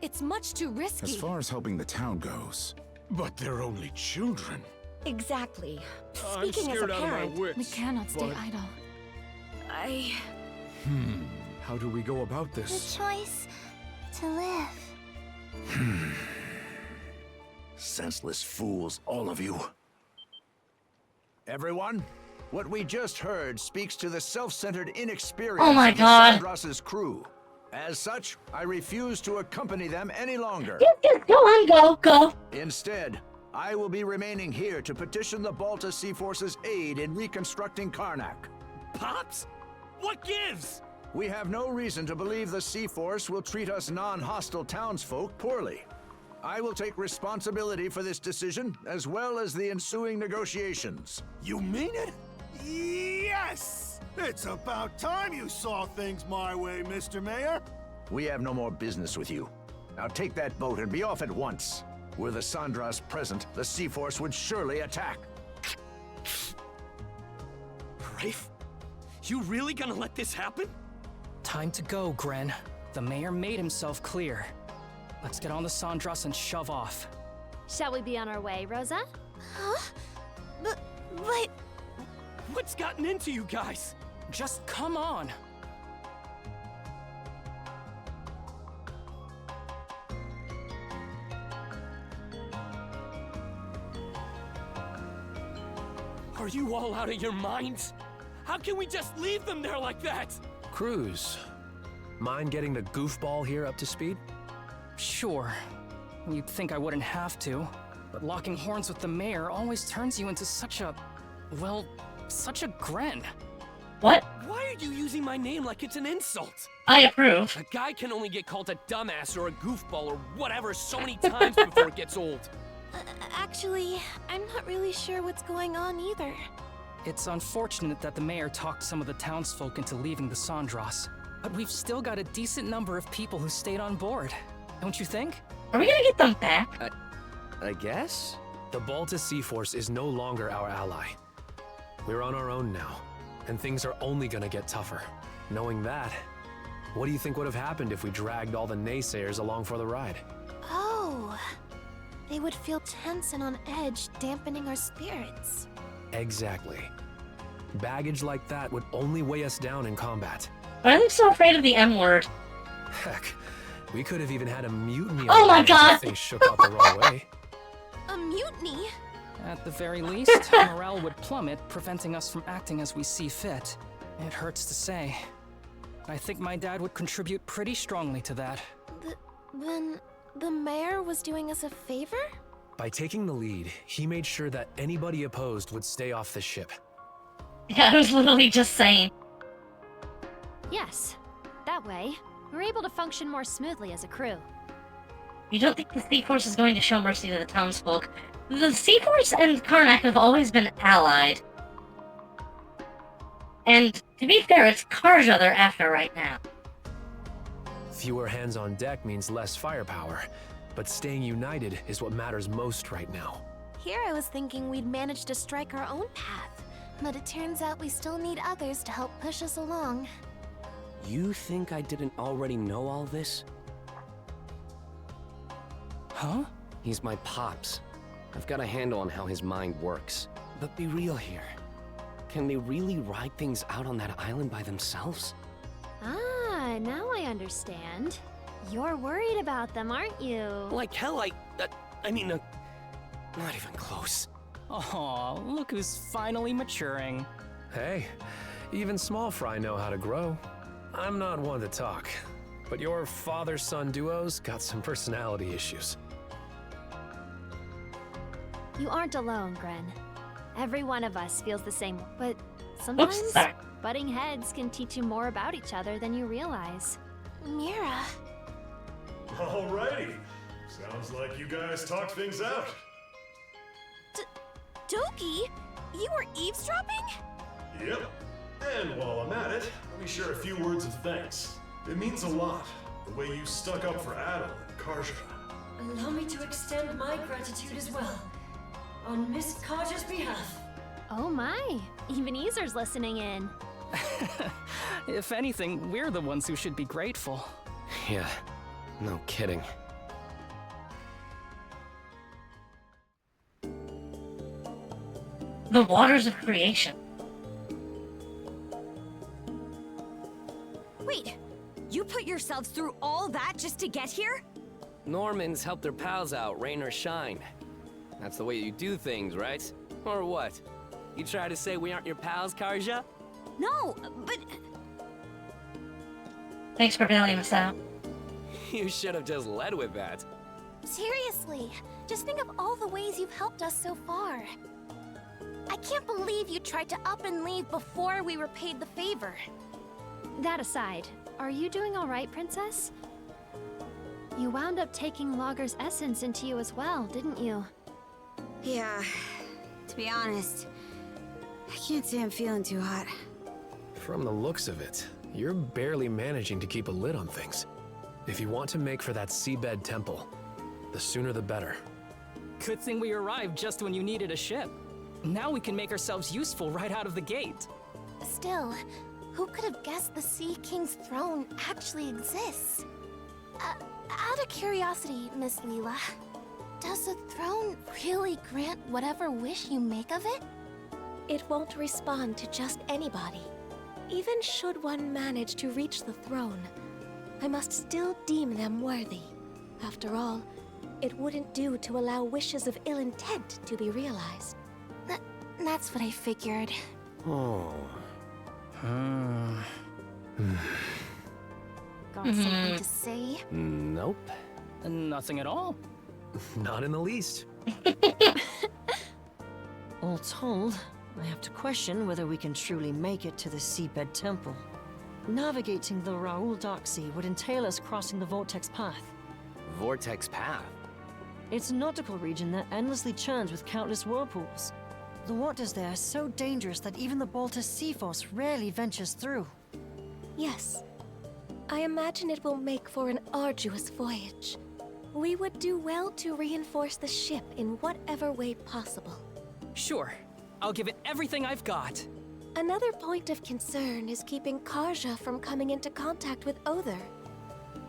Speaker 9: It's much too risky.
Speaker 16: As far as helping the town goes. But they're only children.
Speaker 9: Exactly.
Speaker 11: I'm
Speaker 9: Speaking as a
Speaker 11: scared out of my
Speaker 9: parent,
Speaker 11: wits.
Speaker 15: We cannot stay
Speaker 11: but-
Speaker 15: idle.
Speaker 16: How do we go about this?
Speaker 9: choice to live.
Speaker 8: Senseless fools, all of you. Everyone, what we just heard speaks to the self-centered inexperience
Speaker 1: Oh my
Speaker 8: of
Speaker 1: God.
Speaker 8: the Sandras's crew. As such, I refuse to accompany them any longer.
Speaker 1: Just go on, go.
Speaker 8: Instead, I will be remaining here to petition the Balta Sea Force's aid in reconstructing Karnak.
Speaker 13: Pops? What gives?
Speaker 8: We have no reason to believe the Sea Force will treat us non-hostile townsfolk poorly. I will take responsibility for this decision, as well as the ensuing negotiations.
Speaker 7: You mean it? Yes! It's about time you saw things my way, Mr. Mayor.
Speaker 8: We have no more business with you. Now take that boat and be off at once. Were the Sandras present, the Sea Force would surely attack.
Speaker 13: Rafe? You really gonna let this happen?
Speaker 12: Time to go, Gren. The mayor made himself clear. Let's get on the Sandras and shove off.
Speaker 15: Shall we be on our way, Rosa?
Speaker 9: Huh? But...
Speaker 13: What's gotten into you guys?
Speaker 12: Just come on.
Speaker 13: Are you all out of your minds? How can we just leave them there like that?
Speaker 14: Cruz, mind getting the goofball here up to speed?
Speaker 12: Sure. You'd think I wouldn't have to, but locking horns with the mayor always turns you into such a... well, such a Gren.
Speaker 1: What?
Speaker 13: Why are you using my name like it's an insult?
Speaker 1: I approve.
Speaker 13: A guy can only get called a dumbass or a goofball or whatever so many times before it gets old.
Speaker 9: Actually, I'm not really sure what's going on either.
Speaker 12: It's unfortunate that the mayor talked some of the townsfolk into leaving the Sandras, but we've still got a decent number of people who stayed on board. Don't you think?
Speaker 1: Are we gonna get them back?
Speaker 14: I guess? The Balta Sea Force is no longer our ally. We're on our own now, and things are only gonna get tougher. Knowing that, what do you think would have happened if we dragged all the naysayers along for the ride?
Speaker 9: Oh. They would feel tense and on edge, dampening our spirits.
Speaker 14: Exactly. Baggage like that would only weigh us down in combat.
Speaker 1: Why are they so afraid of the M-word?
Speaker 14: Heck, we could have even had a mutiny
Speaker 1: Oh
Speaker 14: on
Speaker 1: my
Speaker 14: land
Speaker 1: God!
Speaker 14: if things shook out the wrong way.
Speaker 9: A mutiny?
Speaker 12: At the very least, morale would plummet, preventing us from acting as we see fit. It hurts to say. I think my dad would contribute pretty strongly to that.
Speaker 9: Then the mayor was doing us a favor?
Speaker 14: By taking the lead, he made sure that anybody opposed would stay off the ship.
Speaker 1: Yeah, I was literally just saying.
Speaker 15: Yes. That way, we're able to function more smoothly as a crew.
Speaker 1: You don't think the Sea-Force is going to show mercy to the townsfolk? The Sea-Force and Karnak have always been allied. And, to be fair, it's Karja they're after right now.
Speaker 14: Fewer hands on deck means less firepower, but staying united is what matters most right now.
Speaker 9: Here I was thinking we'd manage to strike our own path, but it turns out we still need others to help push us along.
Speaker 13: You think I didn't already know all this?
Speaker 12: Huh?
Speaker 13: He's my pops. I've got a handle on how his mind works. But be real here. Can they really ride things out on that island by themselves?
Speaker 15: Ah, now I understand. You're worried about them, aren't you?
Speaker 13: Like hell, I mean, not even close.
Speaker 12: Aw, look who's finally maturing.
Speaker 14: Hey, even small fry know how to grow. I'm not one to talk, but your father-son duo's got some personality issues.
Speaker 15: You aren't alone, Gren. Every one of us feels the same, but sometimes butting heads can teach you more about each other than you realize.
Speaker 9: Mira.
Speaker 11: Alrighty. Sounds like you guys talked things out.
Speaker 9: Doki, you were eavesdropping?
Speaker 11: Yep. And while I'm at it, let me share a few words of thanks. It means a lot, the way you stuck up for Adel and Karja.
Speaker 10: Allow me to extend my gratitude as well, on Miss Karja's behalf.
Speaker 15: Oh my, even Ezer's listening in.
Speaker 12: If anything, we're the ones who should be grateful.
Speaker 13: Yeah, no kidding.
Speaker 1: The waters of creation.
Speaker 6: Wait, you put yourselves through all that just to get here?
Speaker 13: Normans help their pals out, rain or shine. That's the way you do things, right? Or what? You try to say we aren't your pals, Karja?
Speaker 6: No, but...
Speaker 1: Thanks for bailing us out.
Speaker 13: You should have just led with that.
Speaker 9: Seriously, just think of all the ways you've helped us so far. I can't believe you tried to up and leave before we were paid the favor.
Speaker 15: That aside, are you doing all right, Princess? You wound up taking Logger's essence into you as well, didn't you?
Speaker 6: Yeah, to be honest, I can't say I'm feeling too hot.
Speaker 14: From the looks of it, you're barely managing to keep a lid on things. If you want to make for that seabed temple, the sooner the better.
Speaker 12: Good thing we arrived just when you needed a ship. Now we can make ourselves useful right out of the gate.
Speaker 9: Still, who could have guessed the Sea King's throne actually exists? Out of curiosity, Miss Leela, does the throne really grant whatever wish you make of it?
Speaker 3: It won't respond to just anybody. Even should one manage to reach the throne, I must still deem them worthy. After all, it wouldn't do to allow wishes of ill intent to be realized.
Speaker 9: That's what I figured.
Speaker 13: Oh.
Speaker 9: Got something to say?
Speaker 13: Nope.
Speaker 12: Nothing at all.
Speaker 14: Not in the least.
Speaker 10: All told, I have to question whether we can truly make it to the Seabed Temple. Navigating the Raoul Dark Sea would entail us crossing the Vortex Path.
Speaker 13: Vortex Path?
Speaker 10: It's a nautical region that endlessly churns with countless whirlpools. The waters there are so dangerous that even the Baltus Sea Force rarely ventures through.
Speaker 3: Yes. I imagine it will make for an arduous voyage. We would do well to reinforce the ship in whatever way possible.
Speaker 12: Sure. I'll give it everything I've got.
Speaker 3: Another point of concern is keeping Karja from coming into contact with Other.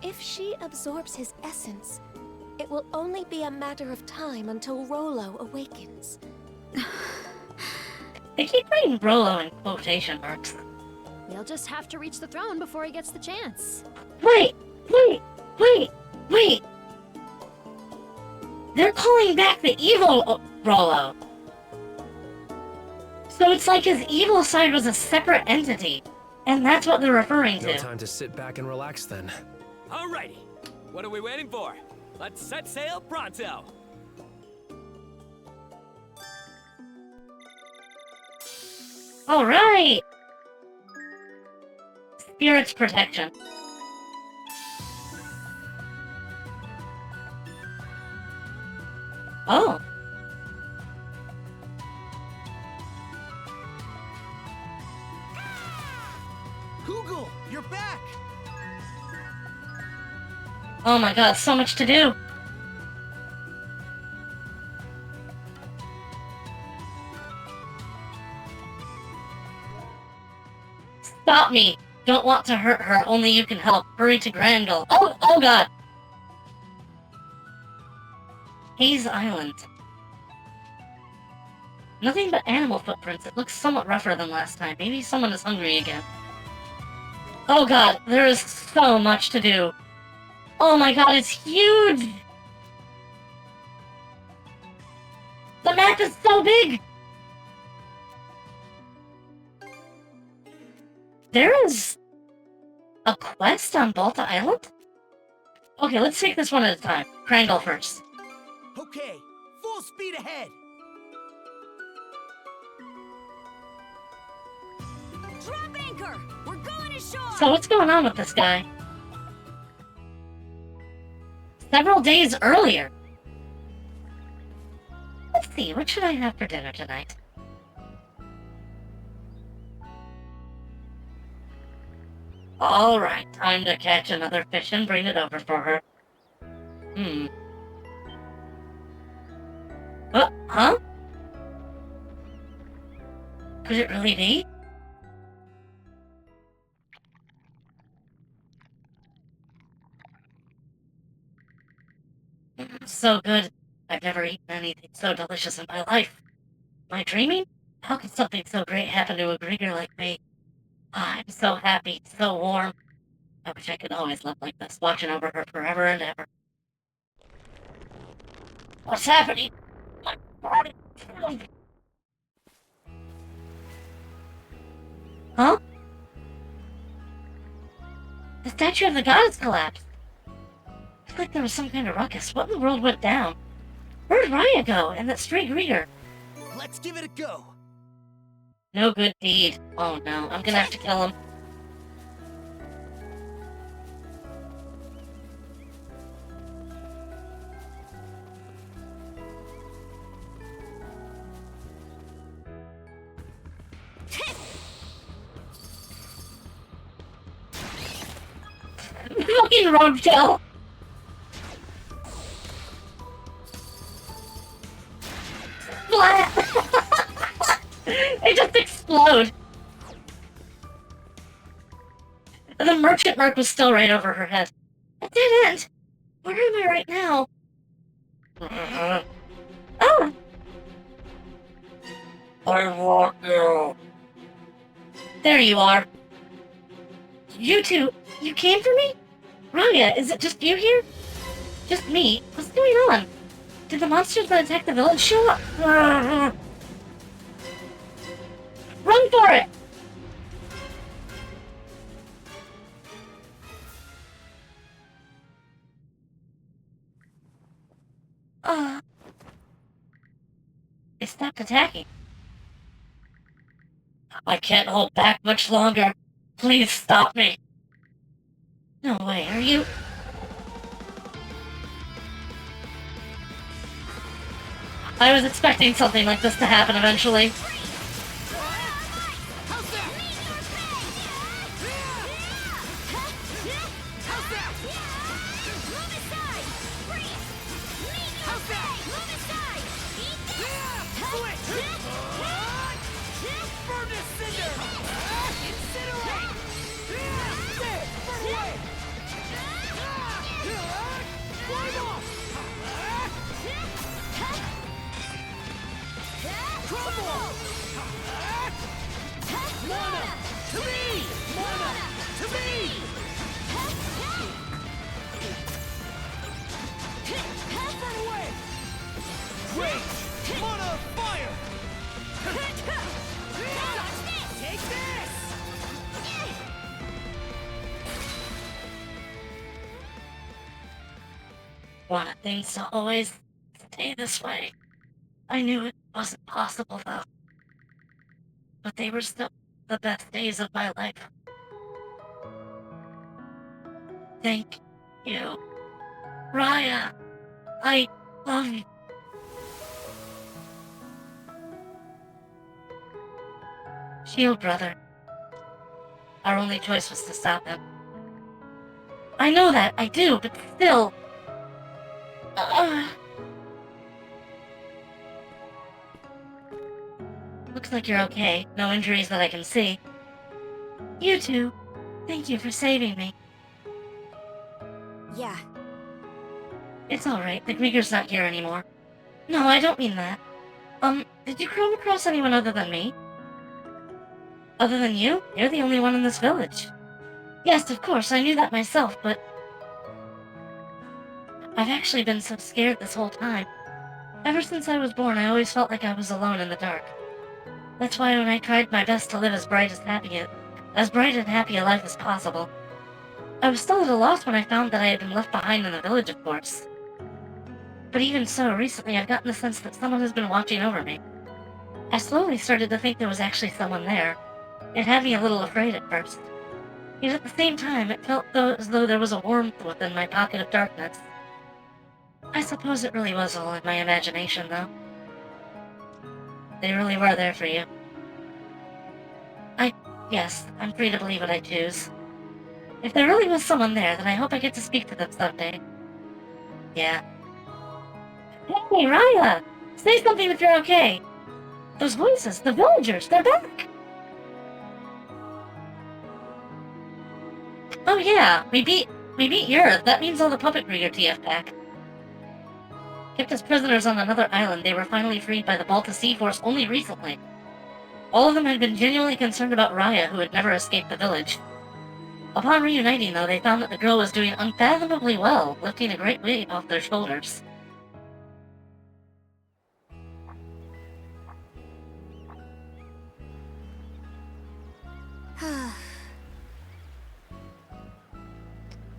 Speaker 3: If she absorbs his essence, it will only be a matter of time until Rolo awakens.
Speaker 1: They keep putting Rolo in quotation marks.
Speaker 15: We'll just have to reach the throne before he gets the chance.
Speaker 1: Wait! They're calling back the evil Rolo. So it's like his evil side was a separate entity, and that's what they're referring to.
Speaker 14: No time to sit back and relax then.
Speaker 2: Alrighty, what are we waiting for? Let's set sail pronto!
Speaker 1: Alright! Spirit's protection. Oh.
Speaker 2: Google, you're back!
Speaker 1: Oh my god, so much to do. Stop me! Don't want to hurt her, only you can help. Hurry to Grandel. Oh god! Haze Island. Nothing but animal footprints. It looks somewhat rougher than last time. Maybe someone is hungry again. Oh god, there is so much to do. Oh my god, it's huge! The map is so big! There is a quest on Balta Island? Okay, let's take this one at a time. Krangel first.
Speaker 2: Okay, full speed ahead!
Speaker 6: Drop anchor! We're going ashore!
Speaker 1: So what's going on with this guy? Several days earlier. Let's see, what should I have for dinner tonight? Alright, time to catch another fish and bring it over for her. Huh? Could it really be? So good. I've never eaten anything so delicious in my life. Am I dreaming? How could something so great happen to a Grieger like me? Ah, I'm so happy, so warm. I wish I could always live like this, watching over her forever and ever. What's happening? My body. Huh? The statue of the goddess collapsed. I feel like there was some kind of ruckus. What in the world went down? Where'd Raya go? And that stray Grieger?
Speaker 2: Let's give it a go!
Speaker 1: No good deed. Oh no, I'm gonna have to kill him. Fucking roadkill! They just explode! The merchant mark was still right over her head. It didn't! Where am I right now? Oh! I want you! There you are. You two, you came for me? Raya, is it just you here? Just me? What's going on? Did the monsters that attacked the village show up? Run for it! They stopped attacking. I can't hold back much longer. Please stop me. No way, are you... I was expecting something like this to happen eventually. Wanted things to always stay this way. I knew it wasn't possible, though. but they were still the best days of my life. Thank you. Raya, I love you. Shield brother. Our only choice was to stop him. I know that, I do, but still... Looks like you're okay. No injuries that I can see. You two, thank you for saving me.
Speaker 6: Yeah.
Speaker 1: It's alright, the Grieger's not here anymore. No, I don't mean that. Did you come across anyone other than me? Other than you? You're the only one in this village. Yes, of course, I knew that myself, but... I've actually been so scared this whole time. Ever since I was born, I always felt like I was alone in the dark. That's why when I tried my best to live as bright and happy a life as possible, I was still at a loss when I found that I had been left behind in the village, of course. But even so, recently I've gotten the sense that someone has been watching over me. I slowly started to think there was actually someone there. It had me a little afraid at first. Yet at the same time, it felt as though there was a warmth within my pocket of darkness. I suppose it really was all in my imagination, though. They really were there for you. Yes, I'm free to believe what I choose. If there really was someone there, then I hope I get to speak to them someday. Yeah. Hey, Raya! Say something if you're okay! Those voices, the villagers, they're back! Oh yeah, we beat Yura. That means all the puppet Grieger TF back. Kept as prisoners on another island, they were finally freed by the Balta Sea Force only recently. All of them had been genuinely concerned about Raya, who had never escaped the village. Upon reuniting, though, they found that the girl was doing unfathomably well, lifting a great weight off their shoulders.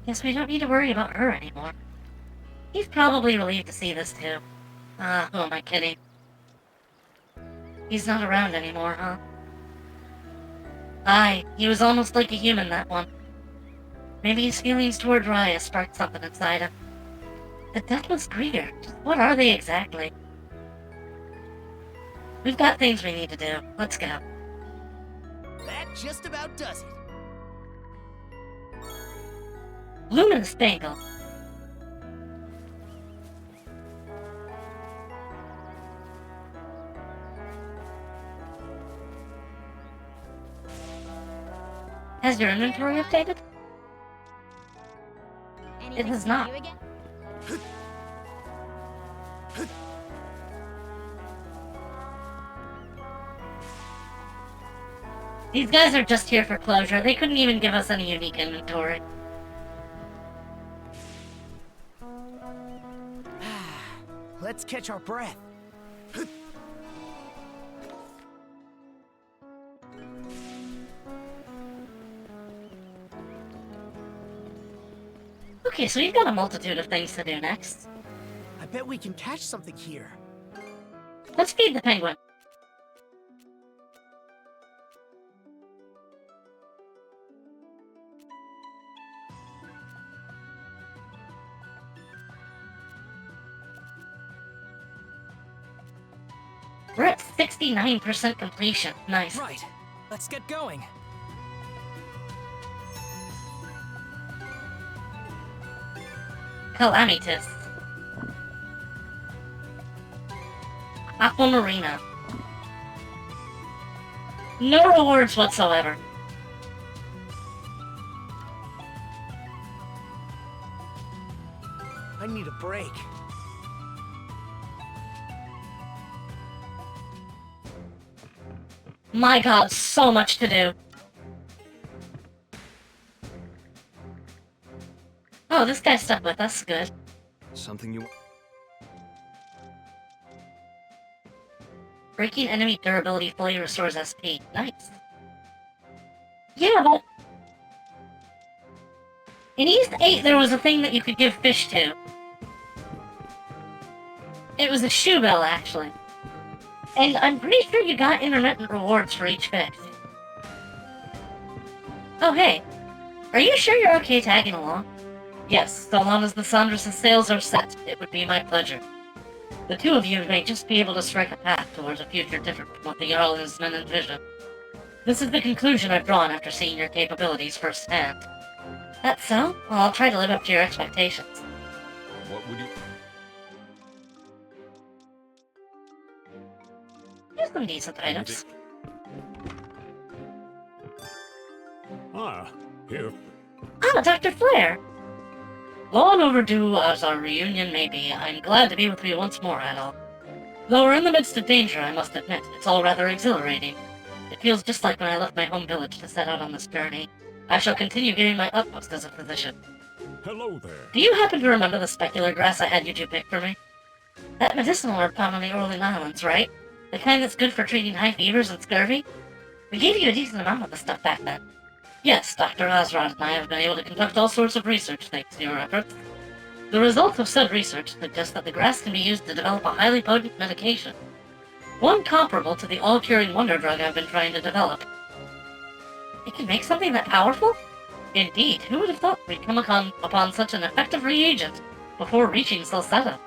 Speaker 1: Guess we don't need to worry about her anymore. He's probably relieved to see this too. Who am I kidding? He's not around anymore, huh? Aye, he was almost like a human, that one. Maybe his feelings toward Raya sparked something inside him. The Deathless Grieger, what are they exactly? We've got things we need to do. Let's go.
Speaker 2: That just about does it.
Speaker 1: Luminous Bangle. Has your inventory updated? It has not. These guys are just here for closure. They couldn't even give us any unique inventory.
Speaker 2: Let's catch our breath.
Speaker 1: Okay, so we've got a multitude of things to do next.
Speaker 2: I bet we can catch something here.
Speaker 1: Let's feed the penguin. We're at 69% completion. Nice.
Speaker 12: Right. Let's get going.
Speaker 1: Calamitous. Aquamarina. No rewards whatsoever.
Speaker 2: I need a break.
Speaker 1: My god, so much to do. Oh, this guy stuck with us. Good.
Speaker 14: Something you...
Speaker 1: Breaking enemy durability fully restores SP. Nice. Yeah, but... in East 8, there was a thing that you could give fish to. It was a shoe bell, actually. And I'm pretty sure you got intermittent rewards for each fish. Oh hey, are you sure you're okay tagging along? Yes, so long as the Sandra's sails are set, it would be my pleasure. The two of you may just be able to strike a path towards a future different from what the Jarl and his men envision. This is the conclusion I've drawn after seeing your capabilities firsthand. That's so? Well, I'll try to live up to your expectations.
Speaker 16: What would you...
Speaker 1: Here's some decent items.
Speaker 16: Ah, here.
Speaker 1: Ah, Dr. Flair! Long overdue as our reunion may be, I'm glad to be with you once more, Adol. Though we're in the midst of danger, I must admit, it's all rather exhilarating. It feels just like when I left my home village to set out on this journey. I shall continue giving my utmost as a physician.
Speaker 16: Hello there.
Speaker 1: Do you happen to remember the specular grass I had you two pick for me? That medicinal herb found on the Orlean Islands, right? The kind that's good for treating high fevers and scurvy? We gave you a decent amount of the stuff back then. Yes, Dr. Azrod and I have been able to conduct all sorts of research thanks to your efforts. The results of said research suggest that the grass can be used to develop a highly potent medication. One comparable to the all-curing wonder drug I've been trying to develop. It can make something that powerful? Indeed, who would have thought we'd come upon such an effective reagent before reaching Salsetta?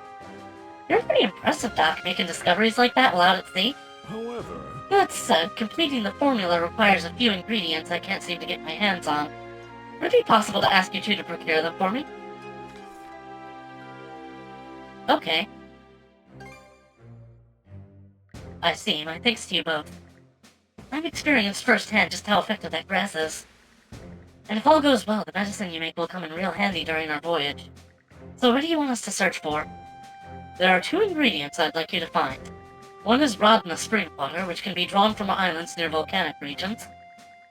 Speaker 1: You're pretty impressive, Doc, making discoveries like that while out at sea.
Speaker 16: However...
Speaker 1: That said, completing the formula requires a few ingredients I can't seem to get my hands on. Would it be possible to ask you two to procure them for me? Okay. I see, my thanks to you both. I've experienced firsthand just how effective that grass is. And if all goes well, the medicine you make will come in real handy during our voyage. So what do you want us to search for? There are two ingredients I'd like you to find. One is Rodna spring water, which can be drawn from islands near volcanic regions.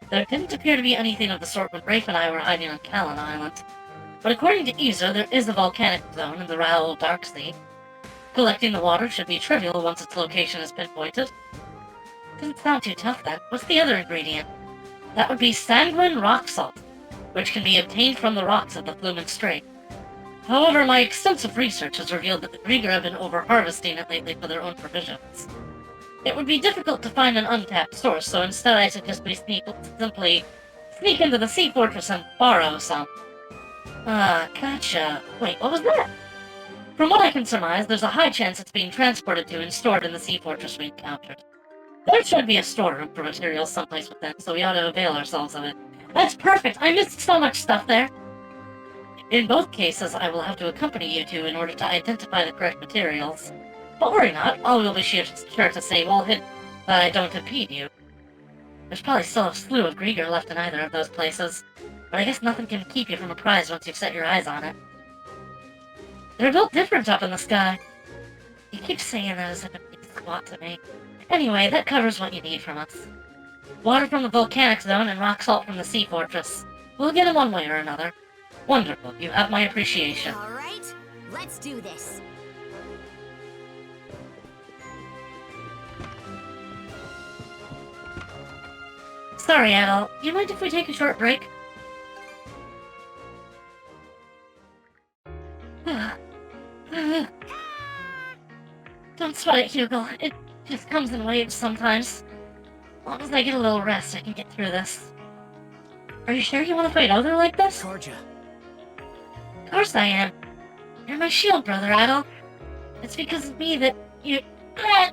Speaker 1: There didn't appear to be anything of the sort when Rafe and I were hiding on Callan Island. But according to Iza, there is a volcanic zone in the Raoul Dark Sea. Collecting the water should be trivial once its location is pinpointed. Doesn't sound too tough then. What's the other ingredient? That would be sanguine rock salt, which can be obtained from the rocks of the Flumen Strait. However, my extensive research has revealed that the Grieger have been over-harvesting it lately for their own provisions. It would be difficult to find an untapped source, so instead I suggest we simply sneak into the sea fortress and borrow some. Gotcha. Wait, what was that? From what I can surmise, there's a high chance it's being transported to and stored in the sea fortress we encountered. There should be a storeroom for materials someplace within, so we ought to avail ourselves of it. That's perfect! I missed so much stuff there! In both cases, I will have to accompany you two in order to identify the correct materials. But worry not, all will be sure to say well hidden, that I don't impede you. There's probably still a slew of Grieger left in either of those places, but I guess nothing can keep you from a prize once you've set your eyes on it. They're built different up in the sky. You keep saying that as if it means squat to me. Anyway, that covers what you need from us. Water from the volcanic zone and rock salt from the sea fortress. We'll get them one way or another. Wonderful, you have my appreciation.
Speaker 6: Alright, let's do this.
Speaker 1: Sorry, Adol. Do you mind if we take a short break? Don't sweat it, Hugo. It just comes in waves sometimes. As long as I get a little rest, I can get through this. Are you sure you want to fight Other like this?
Speaker 2: Karja.
Speaker 1: Of course I am. You're my shield brother, Adol. It's because of me that you... You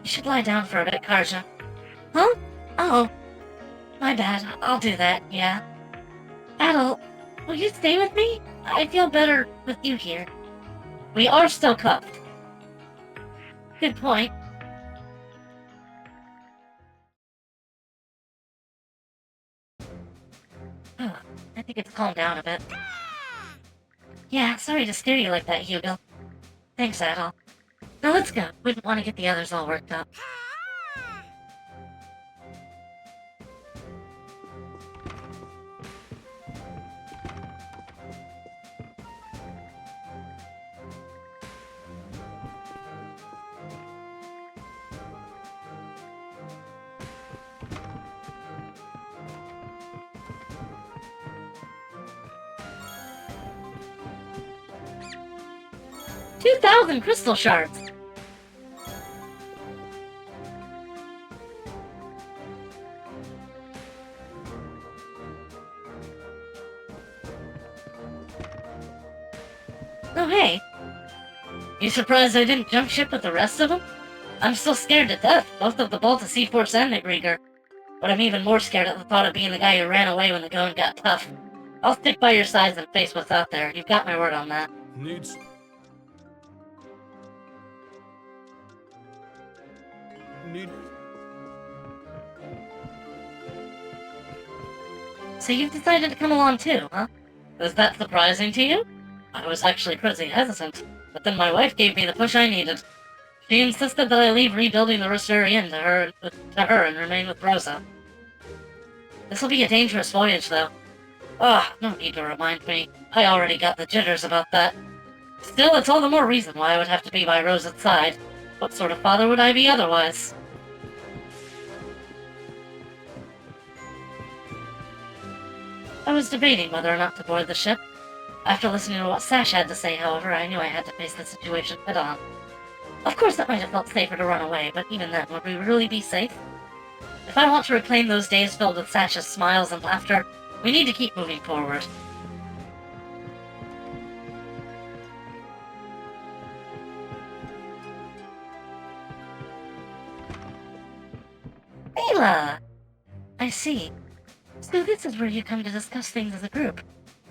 Speaker 1: should lie down for a bit, Karja. Huh? Oh. My bad. I'll do that, yeah. Adol, will you stay with me? I feel better with you here. We are still cuffed. Good point. I think it's calmed down a bit. Yeah, sorry to scare you like that, Hugo. Thanks, Adol. Now let's go. Wouldn't want to get the others all worked up. $2,000 crystal shards! Oh, hey. You surprised I didn't jump ship with the rest of them? I'm still scared to death, both of the Balta C-Force and McGregor. But I'm even more scared at the thought of being the guy who ran away when the going got tough. I'll stick by your sides and face what's out there. You've got my word on that.
Speaker 11: Needs... Need...
Speaker 1: So you've decided to come along too, huh? Is that surprising to you? I was actually pretty hesitant, but then my wife gave me the push I needed. She insisted that I leave rebuilding the Rosturi Inn to her and remain with Rosa. This'll be a dangerous voyage, though. No need to remind me. I already got the jitters about that. Still, it's all the more reason why I would have to be by Rosa's side. What sort of father would I be otherwise? I was debating whether or not to board the ship. After listening to what Sash had to say, however, I knew I had to face the situation head-on. Of course, it might have felt safer to run away, but even then, would we really be safe? If I want to reclaim those days filled with Sash's smiles and laughter, we need to keep moving forward. Ayla! I see. So this is where you come to discuss things as a group,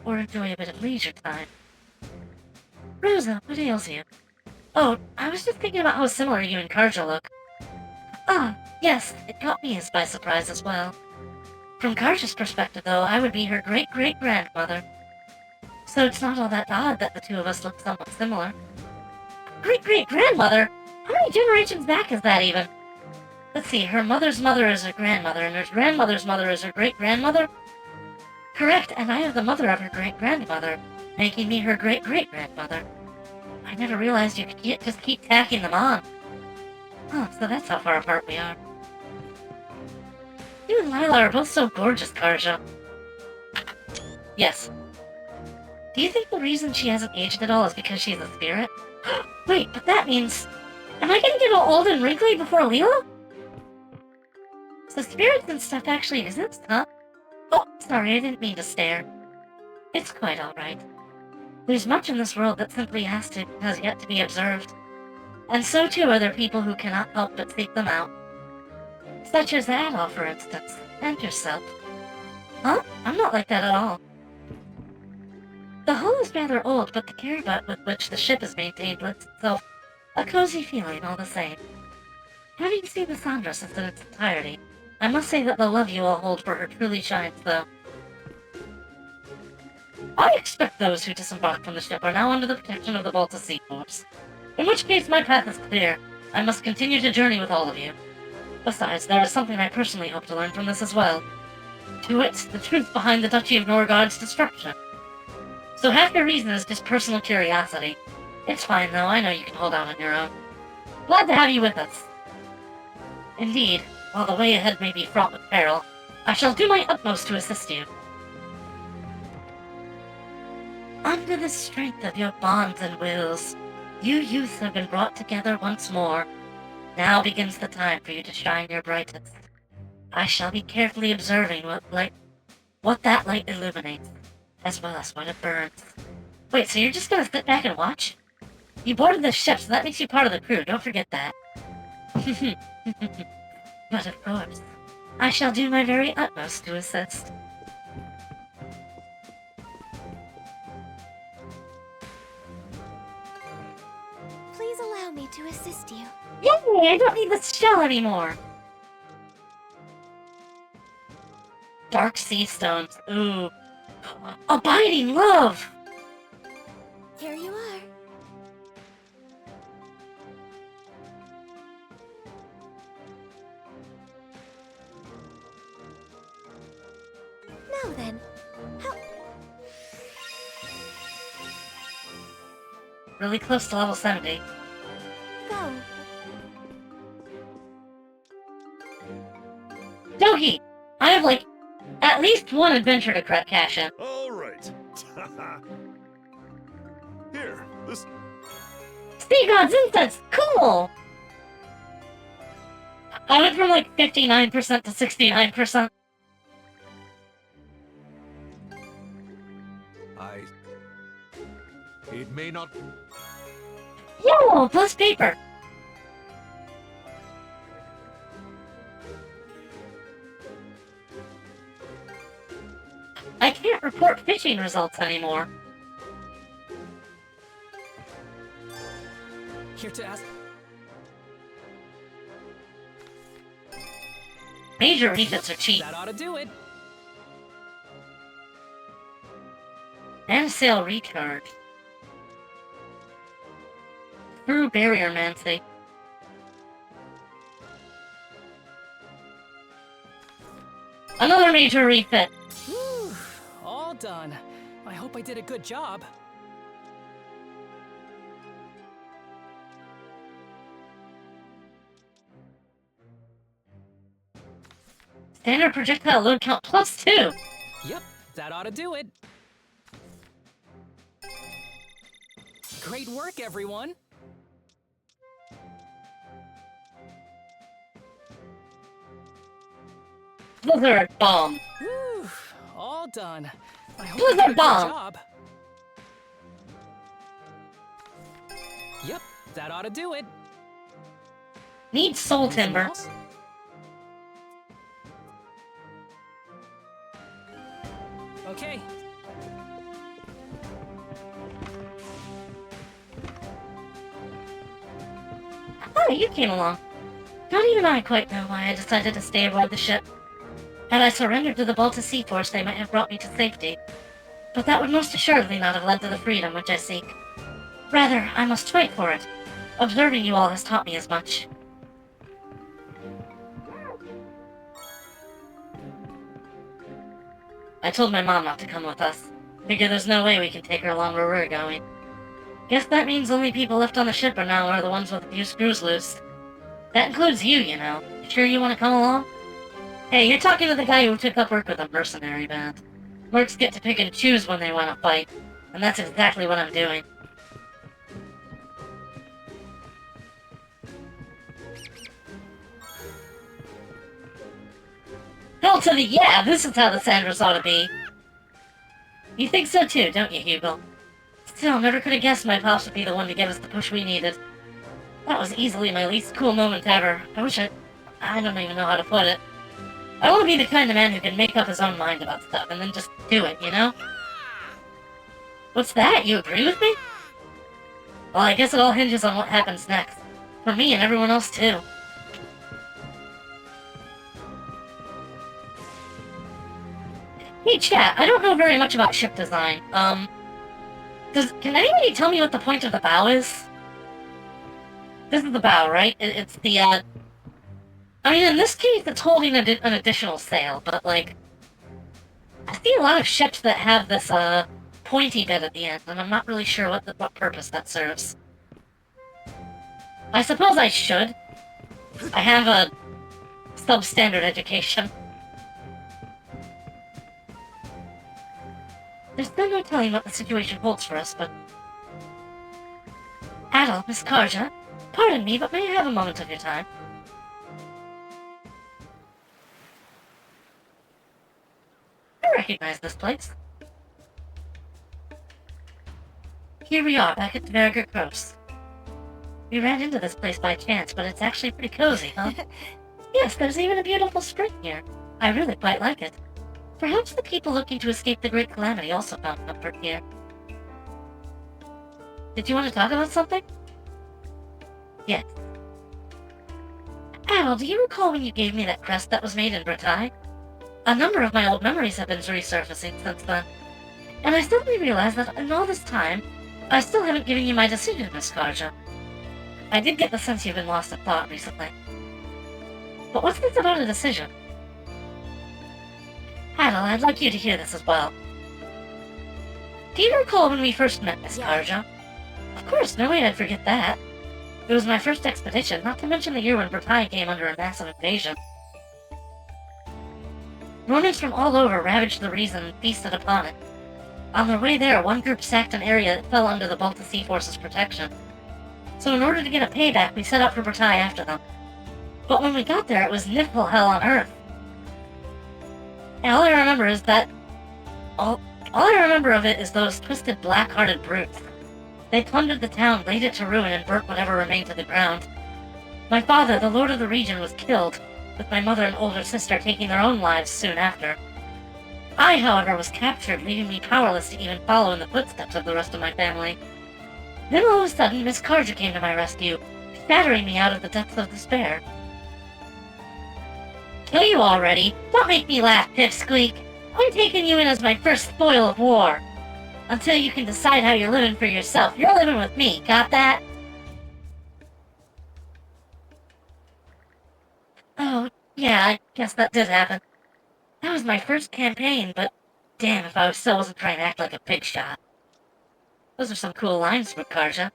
Speaker 1: or enjoy a bit of leisure time. Rosa, what ails you? Oh, I was just thinking about how similar you and Karja look. Ah, yes, it caught me by surprise as well. From Karja's perspective, though, I would be her great-great-grandmother. So it's not all that odd that the two of us look somewhat similar. Great-great-grandmother? How many generations back is that, even? Let's see, her mother's mother is her grandmother, and her grandmother's mother is her great-grandmother? Correct, and I am the mother of her great-grandmother, making me her great-great-grandmother. I never realized you could just keep tacking them on. Oh, so that's how far apart we are. You and Lila are both so gorgeous, Karja. Yes. Do you think the reason she hasn't aged at all is because she's a spirit? Wait, but that means... Am I gonna get all old and wrinkly before Lila? So spirits and stuff actually exist, huh? Oh, sorry, I didn't mean to stare. It's quite alright. There's much in this world that simply has yet to be observed. And so too are there people who cannot help but seek them out. Such as Adol, for instance, and yourself. Huh? I'm not like that at all. The hull is rather old, but the carry-butt with which the ship is maintained lends itself a cozy feeling all the same. Having seen the Sandras in its entirety, I must say that the love you all hold for her truly shines, though. I expect those who disembarked from the ship are now under the protection of the Balta C-Force. In which case my path is clear. I must continue to journey with all of you. Besides, there is something I personally hope to learn from this as well. To wit, the truth behind the Duchy of Norgod's destruction. So half your reason is just personal curiosity. It's fine though, I know you can hold out on your own. Glad to have you with us. Indeed, while the way ahead may be fraught with peril, I shall do my utmost to assist you. Under the strength of your bonds and wills, you youths have been brought together once more. Now begins the time for you to shine your brightest. I shall be carefully observing what that light illuminates, as well as what it burns. Wait, so you're just gonna sit back and watch? You boarded the ship, so that makes you part of the crew, don't forget that. But of course, I shall do my very utmost to assist.
Speaker 9: Please allow me to assist you.
Speaker 1: Yay! I don't need this shell anymore! Dark sea stones. Ooh. Abiding love!
Speaker 9: Here you are. Now then, how...
Speaker 1: Really close to level 70.
Speaker 9: Go.
Speaker 1: Doki! I have, like, at least one adventure to cash in.
Speaker 11: All right. Here, this...
Speaker 1: Sea God's Incense! Cool! I went from, like, 59% to 69%.
Speaker 16: It may not...
Speaker 1: Yo, plus paper! I can't report fishing results anymore.
Speaker 12: Here to ask.
Speaker 1: Major refits are cheap.
Speaker 12: That ought to do it.
Speaker 1: And sale recharge. Through barrier mancy. Another major refit.
Speaker 12: Whew, all done. I hope I did a good job.
Speaker 1: Standard projectile load count +2.
Speaker 12: Yep, that ought to do it. Great work, everyone.
Speaker 1: Blizzard bomb.
Speaker 12: Whew, all done. I hope
Speaker 1: Blizzard
Speaker 12: I did a good
Speaker 1: bomb.
Speaker 12: job. Yep, that ought to do it.
Speaker 1: Need soul
Speaker 12: Anything
Speaker 1: timber.
Speaker 12: else? Okay.
Speaker 1: Oh, you came along. Not even I quite know why I decided to stay aboard the ship. Had I surrendered to the Balta Sea Force, they might have brought me to safety. But that would most assuredly not have led to the freedom which I seek. Rather, I must fight for it. Observing you all has taught me as much. I told my mom not to come with us. Figure there's no way we can take her along where we're going. Guess that means only people left on the ship are now are the ones with a few screws loose. That includes you, you know. You sure you want to come along? Hey, you're talking to the guy who took up work with a mercenary band. Mercs get to pick and choose when they want to fight, and that's exactly what I'm doing. Hell to the yeah, this is how the Sandras ought to be. You think so too, don't you, Hugo? Still, never could have guessed my pops would be the one to give us the push we needed. That was easily my least cool moment ever. I don't even know how to put it. I want to be the kind of man who can make up his own mind about stuff and then just do it, you know? What's that? You agree with me? Well, I guess it all hinges on what happens next. For me and everyone else too. Hey chat, I don't know very much about ship design. Can anybody tell me what the point of the bow is? This is the bow, right? It's the, I mean, in this case, it's holding an additional sail, but, like, I see a lot of ships that have this, pointy bit at the end, and I'm not really sure what purpose that serves. I suppose I should. I have a substandard education. There's still no telling what the situation holds for us, but... Adel, Miss Karja, pardon me, but may I have a moment of your time? I recognize this place. Here we are, back at Dverger Gross. We ran into this place by chance, but it's actually pretty cozy, huh? Yes, there's even a beautiful spring here. I really quite like it. Perhaps the people looking to escape the Great Calamity also found comfort here. Did you want to talk about something? Yes. Adel, do you recall when you gave me that crest that was made in Bretagne? A number of my old memories have been resurfacing since then. And I suddenly realized that in all this time, I still haven't given you my decision, Miss Karja. I did get the sense you've been lost in thought recently. But what's this about a decision? Adel, I'd like you to hear this as well. Do you recall when we first met, Miss Karja? Of course, no way I'd forget that. It was my first expedition, not to mention the year when Bretagne came under a massive invasion. Romans from all over ravaged the region and feasted upon it. On their way there, one group sacked an area that fell under the Balta Sea Force's protection. So in order to get a payback, we set out for Bretagne after them. But when we got there, it was Niflheim hell on Earth. And all I remember is that... All I remember of it is those twisted, black-hearted brutes. They plundered the town, laid it to ruin, and burnt whatever remained to the ground. My father, the lord of the region, was killed, with my mother and older sister taking their own lives soon after. I, however, was captured, leaving me powerless to even follow in the footsteps of the rest of my family. Then all of a sudden, Miss Karja came to my rescue, shattering me out of the depths of despair. Kill you already? Don't make me laugh, Pipsqueak. I'm taking you in as my first spoil of war. Until you can decide how you're living for yourself, you're living with me, got that? Oh, yeah, I guess that did happen. That was my first campaign, but damn if I still wasn't trying to act like a pig shot. Those are some cool lines from Karja.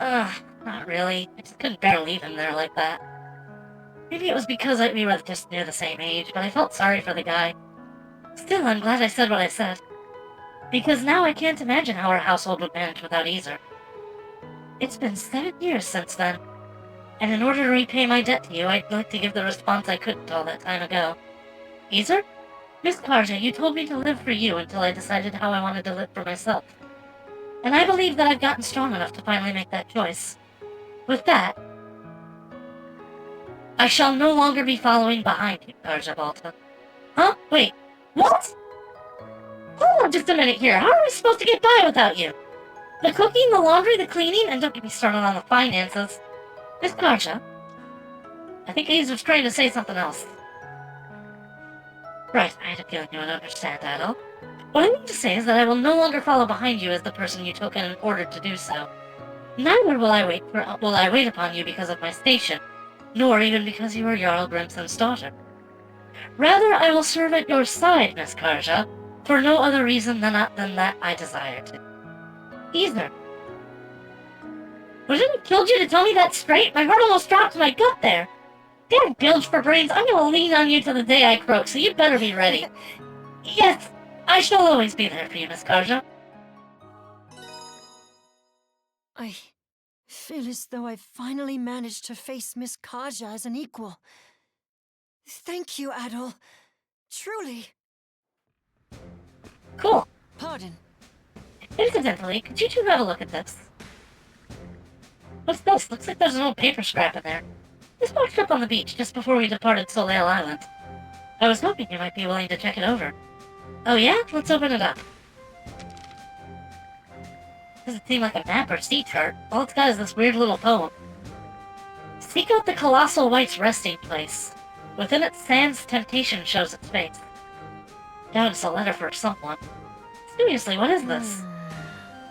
Speaker 1: Not really. I just couldn't bear leaving there like that. Maybe it was because we were just near the same age, but I felt sorry for the guy. Still, I'm glad I said what I said. Because now I can't imagine how our household would manage without Easer. It's been 7 years since then, and in order to repay my debt to you, I'd like to give the response I couldn't all that time ago. Easer? Miss Karja, you told me to live for you until I decided how I wanted to live for myself. And I believe that I've gotten strong enough to finally make that choice. With that, I shall no longer be following behind you, Karja Balta. Huh? Wait, what? Hold on just a minute here. How are we supposed to get by without you? The cooking, the laundry, the cleaning, and don't get me started on the finances. Miss Karja, I think Aizer's trying to say something else. Right, I had a feeling you would understand that, all. What I mean to say is that I will no longer follow behind you as the person you took in order to do so. Neither will I wait upon you because of my station, nor even because you are Jarl Grimson's daughter. Rather, I will serve at your side, Miss Karja, for no other reason than that I desire to. Either. Was it killed you to tell me that straight? My heart almost dropped to my gut there. Damn bilge for brains, I'm gonna lean on you till the day I croak, so you better be ready. Yes, I shall always be there for you, Miss Karja.
Speaker 10: I feel as though I've finally managed to face Miss Karja as an equal. Thank you, Adol. Truly.
Speaker 1: Cool.
Speaker 10: Pardon.
Speaker 1: Incidentally, could you two have a look at this? What's this? Looks like there's an old paper scrap in there. This washed up on the beach just before we departed Soleil Island. I was hoping you might be willing to check it over. Oh yeah? Let's open it up. Doesn't seem like a map or sea chart. All it's got is this weird little poem. Seek out the Colossal White's resting place. Within it, Sand's temptation shows its face. Doubt it's a letter for someone. Seriously, what is this?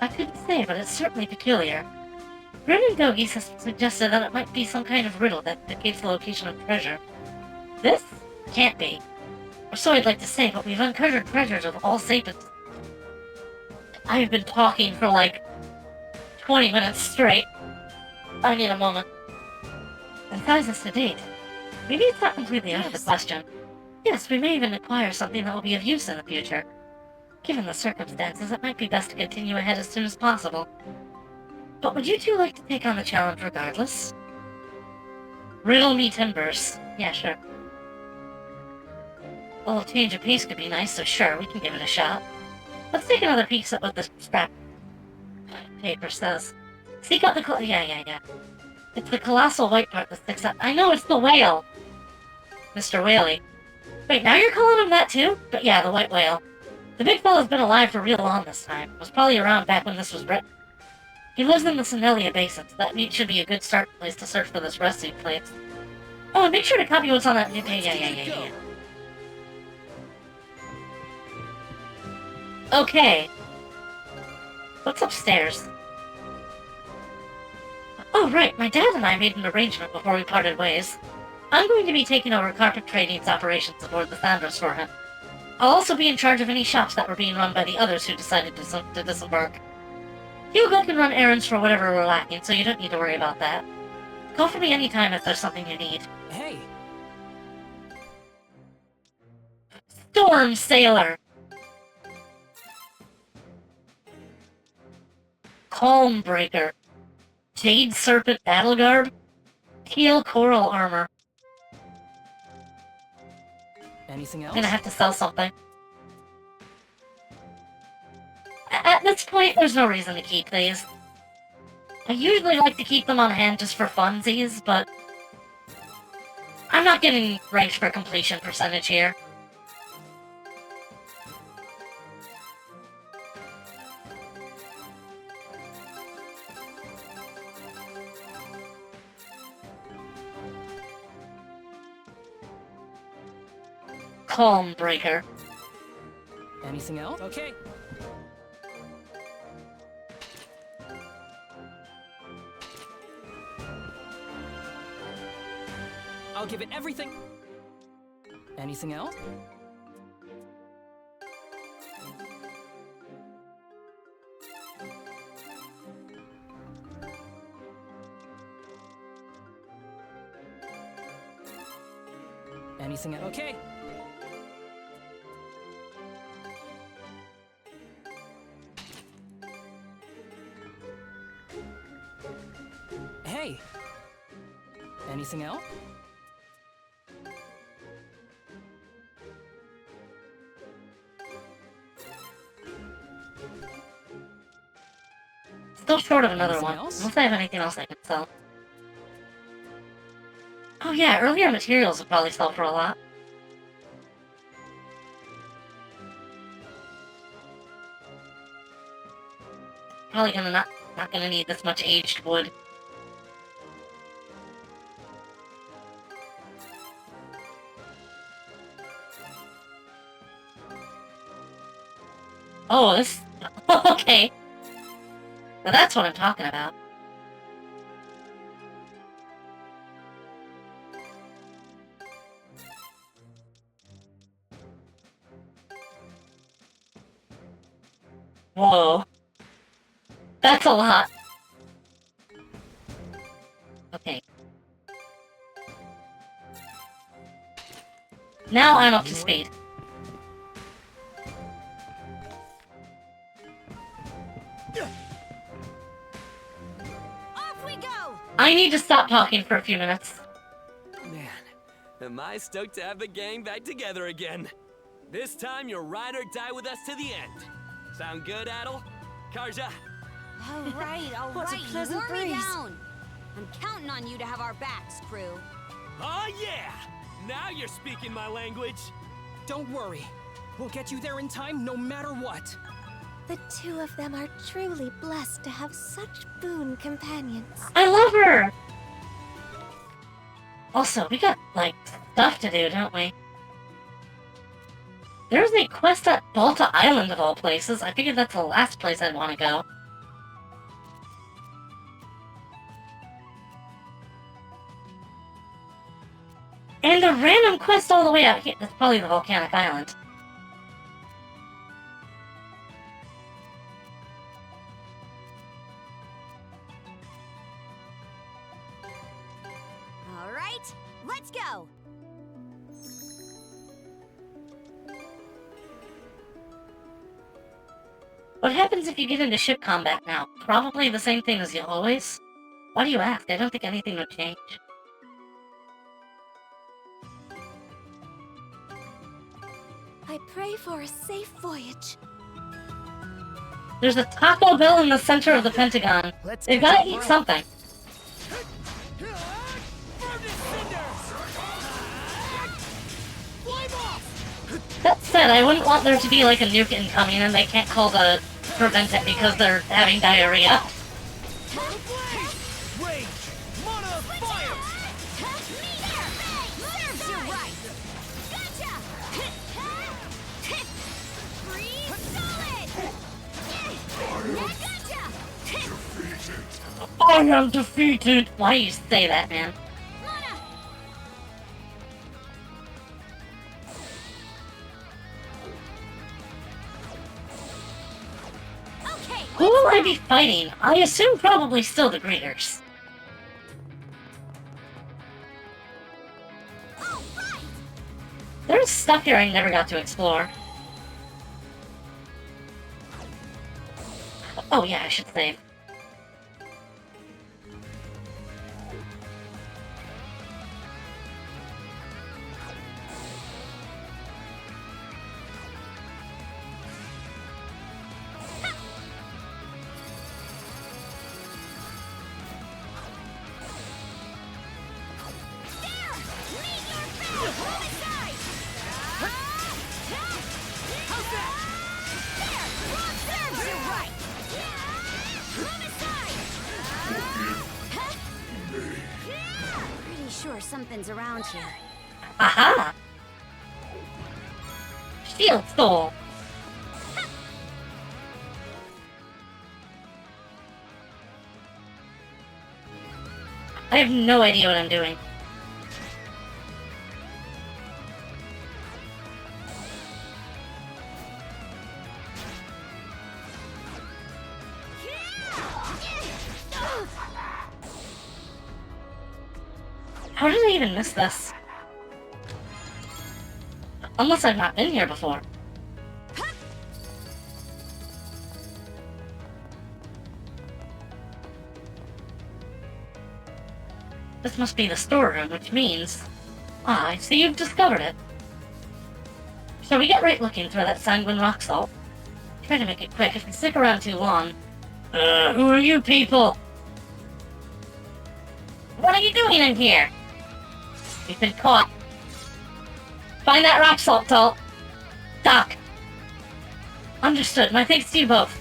Speaker 1: I couldn't say, but it's certainly peculiar. Grin and Gogies has suggested that it might be some kind of riddle that indicates the location of treasure. This? Can't be. Or so I'd like to say, but we've uncovered treasures of all sapiens. I've been talking for like 20 minutes straight. I need a moment. And size us to date. Maybe it's not completely out of the question. Yes, we may even acquire something that will be of use in the future. Given the circumstances, it might be best to continue ahead as soon as possible. But would you two like to take on the challenge regardless? Riddle me timbers. Yeah, sure. A little change of pace could be nice, so sure, we can give it a shot. Let's take another peek at what this scrap paper says. Seek out the yeah. It's the colossal white part that sticks up. I know, it's the whale! Mr. Whaley. Wait, now you're calling him that too? But yeah, the white whale. The big fella's been alive for real long this time. Was probably around back when this was written. He lives in the Senelia Basin, so that should be a good start place to search for this resting place. Oh, and make sure to copy what's on that new page. Yeah. Okay. What's upstairs? Oh, right, my dad and I made an arrangement before we parted ways. I'm going to be taking over carpet trading's operations aboard the Thandros for him. I'll also be in charge of any shops that were being run by the others who decided to disembark. Hugo can run errands for whatever we're lacking, so you don't need to worry about that. Call for me anytime if there's something you need.
Speaker 12: Hey!
Speaker 1: Storm Sailor! Calm Breaker. Jade Serpent Battle Garb. Teal Coral Armor.
Speaker 12: Anything else?
Speaker 1: I'm gonna have to sell something. At this point, there's no reason to keep these. I usually like to keep them on hand just for funsies, but I'm not getting ranked for completion percentage here. Calm breaker.
Speaker 12: Anything else? Okay. I'll give it everything. Anything else? Anything else? Okay. Hey. Anything else?
Speaker 1: Still short of another
Speaker 12: Anything
Speaker 1: one.
Speaker 12: else?
Speaker 1: Unless I have anything else I can sell. Oh yeah, earlier materials would probably sell for a lot. Probably not gonna need this much aged wood. Oh, this... okay. Now that's what I'm talking about. Whoa. That's a lot. Okay. Now I'm up to speed.
Speaker 6: Off we go!
Speaker 1: I need to stop talking for a few minutes.
Speaker 2: Man, am I stoked to have the gang back together again. This time you'll ride or die with us to the end. Sound good, Adel? Karja?
Speaker 6: All right,
Speaker 10: What a pleasant
Speaker 6: Warm me
Speaker 10: breeze.
Speaker 6: down. I'm counting on you to have our backs, crew.
Speaker 2: Oh yeah! Now you're speaking my language.
Speaker 12: Don't worry. We'll get you there in time no matter what.
Speaker 3: The two of them are truly blessed to have such boon companions.
Speaker 1: I love her! Also, we got, like, stuff to do, don't we? There's a quest at Balta Island of all places. I figured that's the last place I'd want to go. And a random quest all the way out here. That's probably the volcanic island.
Speaker 6: All right, let's go.
Speaker 1: What happens if you get into ship combat now? Probably the same thing as you always. Why do you ask? I don't think anything would change.
Speaker 3: I pray for a safe voyage.
Speaker 1: There's a Taco Bell in the center of the Pentagon. They've gotta eat something. That said, I wouldn't want there to be like a nuke incoming and they can't call to prevent it because they're having diarrhea.
Speaker 2: Rage! Mana fire!
Speaker 6: Serves you right. Gotcha! Freeze solid! Gotcha!
Speaker 1: I am defeated! Why do you say that, man? Who will I be fighting? I assume probably still the Greeters. There's stuff here I never got to explore. Oh yeah, I should save.
Speaker 6: sure something's around here.
Speaker 1: Aha! Shield Soul! I have no idea what I'm doing. How did I even miss this? Unless I've not been here before. This must be the storeroom, which means... Ah, I see you've discovered it. Shall we get right looking for that sanguine rock salt? Try to make it quick. If we stick around too long... who are you people? What are you doing in here? You've been caught. Find that rock salt, Talt. Doc. Understood. My thanks to you both.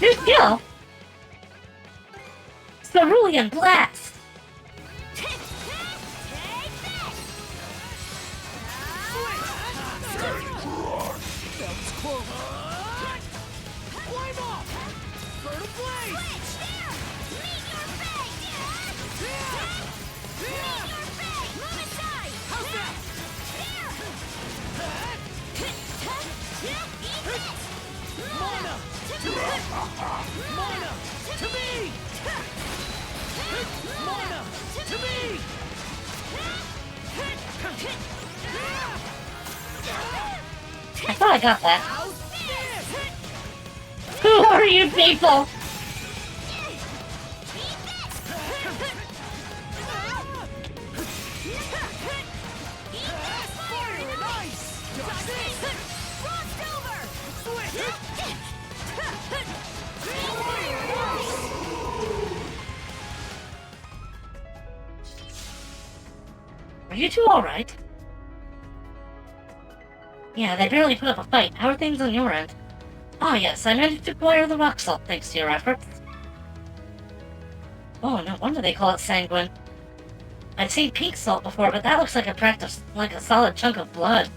Speaker 1: New skill? Cerulean Blast!
Speaker 2: Mana! To me! Mana! To me!
Speaker 1: I thought I got that. Who are you people? Are you two alright? Yeah, they barely put up a fight. How are things on your end? Ah, yes, I managed to acquire the rock salt thanks to your efforts. Oh, no wonder they call it sanguine. I'd seen pink salt before, but that looks like a solid chunk of blood.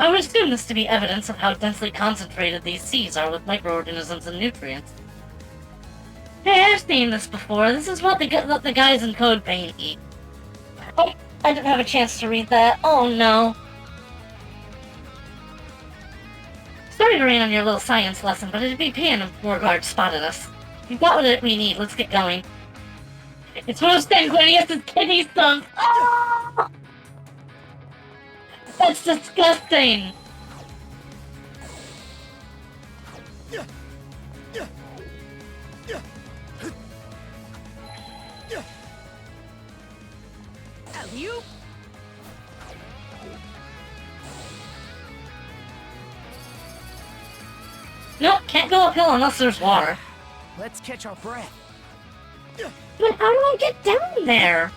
Speaker 1: I would assume this to be evidence of how densely concentrated these seas are with microorganisms and nutrients. Hey, I've seen this before. This is what the guys in Code Vein eat. Oh, I didn't have a chance to read that. Oh no. Sorry to rain on your little science lesson, but it'd be paying if Warguard spotted us. We've got what we need. Let's get going. It's one of Sanguinius' kidney stones. Oh! That's disgusting.
Speaker 2: You?
Speaker 1: Nope, can't go uphill unless there's water.
Speaker 2: Let's catch our breath.
Speaker 1: But how do I get down there?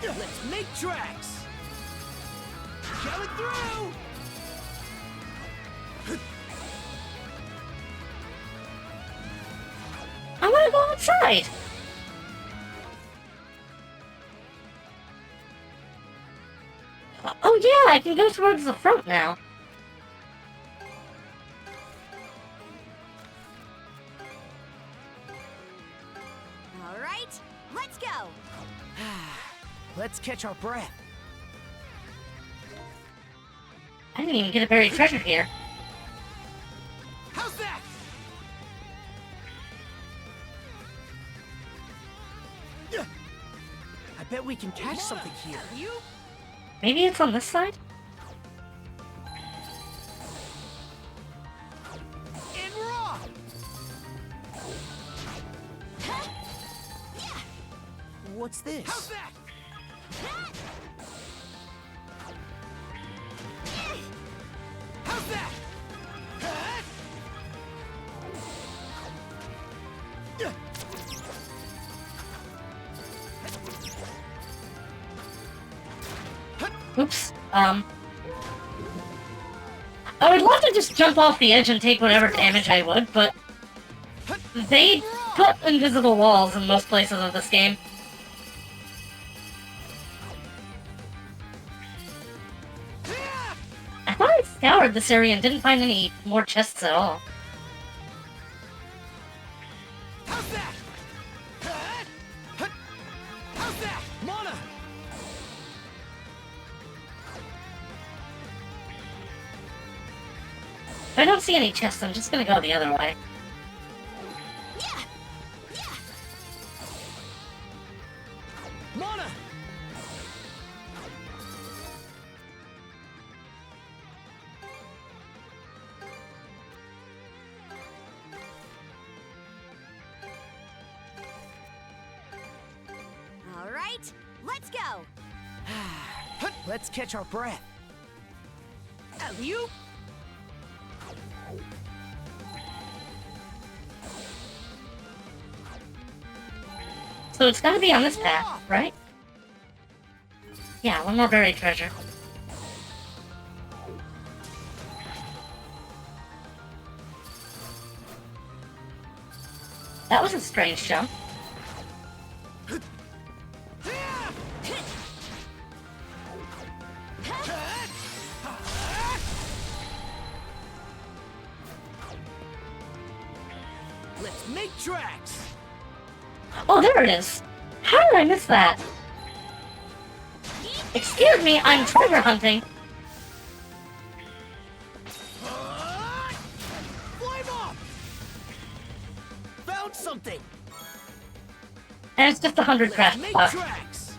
Speaker 2: Let's make tracks. Coming through.
Speaker 1: I want to go outside. Oh yeah, I can go towards the front now.
Speaker 6: All right, let's go.
Speaker 2: Let's catch our breath.
Speaker 1: I didn't even get a buried treasure here.
Speaker 2: How's that? I bet we can catch something here. You?
Speaker 1: Maybe it's on this side?
Speaker 2: And raw. What's this? How's that? How's that?
Speaker 1: Oops. I would love to just jump off the edge and take whatever damage I would, but they put invisible walls in most places of this game. I thought I scoured this area and didn't find any more chests at all.
Speaker 2: How's that? How's that? Mana!
Speaker 1: If I don't see any chests, I'm just gonna go the other way.
Speaker 2: Mana!
Speaker 6: All right, let's go.
Speaker 17: Let's catch our breath.
Speaker 2: You?
Speaker 1: So it's gotta be on this path, right? Yeah, one more buried treasure. That was a strange jump.
Speaker 2: Let's make tracks!
Speaker 1: Oh, there it is! How did I miss that? Excuse me, I'm treasure hunting.
Speaker 2: Flame off! Found something!
Speaker 1: And it's just 100 craft
Speaker 2: Make
Speaker 1: spots.
Speaker 2: tracks!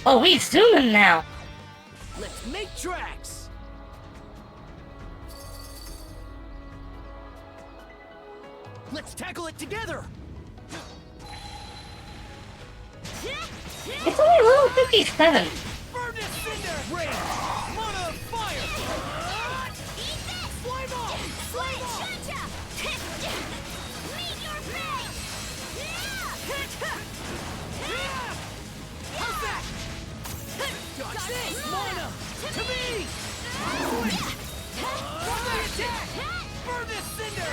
Speaker 1: Oh, we zooming now.
Speaker 2: Let's make tracks! Let's tackle it together!
Speaker 1: It's only level 57.
Speaker 2: Burn this cinder! Rain! Mana of fire!
Speaker 6: Eat this!
Speaker 2: Flame off!
Speaker 6: Flame Meet your fate!
Speaker 2: How's that? Dodge this! Mana! To me! Burn this cinder!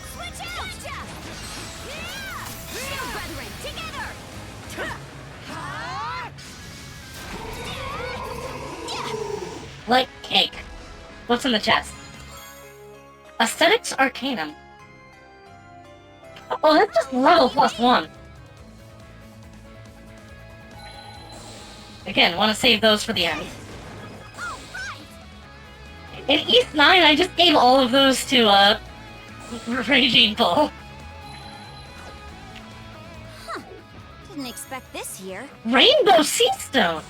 Speaker 6: Switch out! Shield brethren, together!
Speaker 1: Like cake. What's in the chest? Aesthetics Arcanum. Oh, that's just level +1. Again, want to save those for the end. In East 9, I just gave all of those to, Raging Bull.
Speaker 6: Didn't expect this here.
Speaker 1: Rainbow Sea Stone!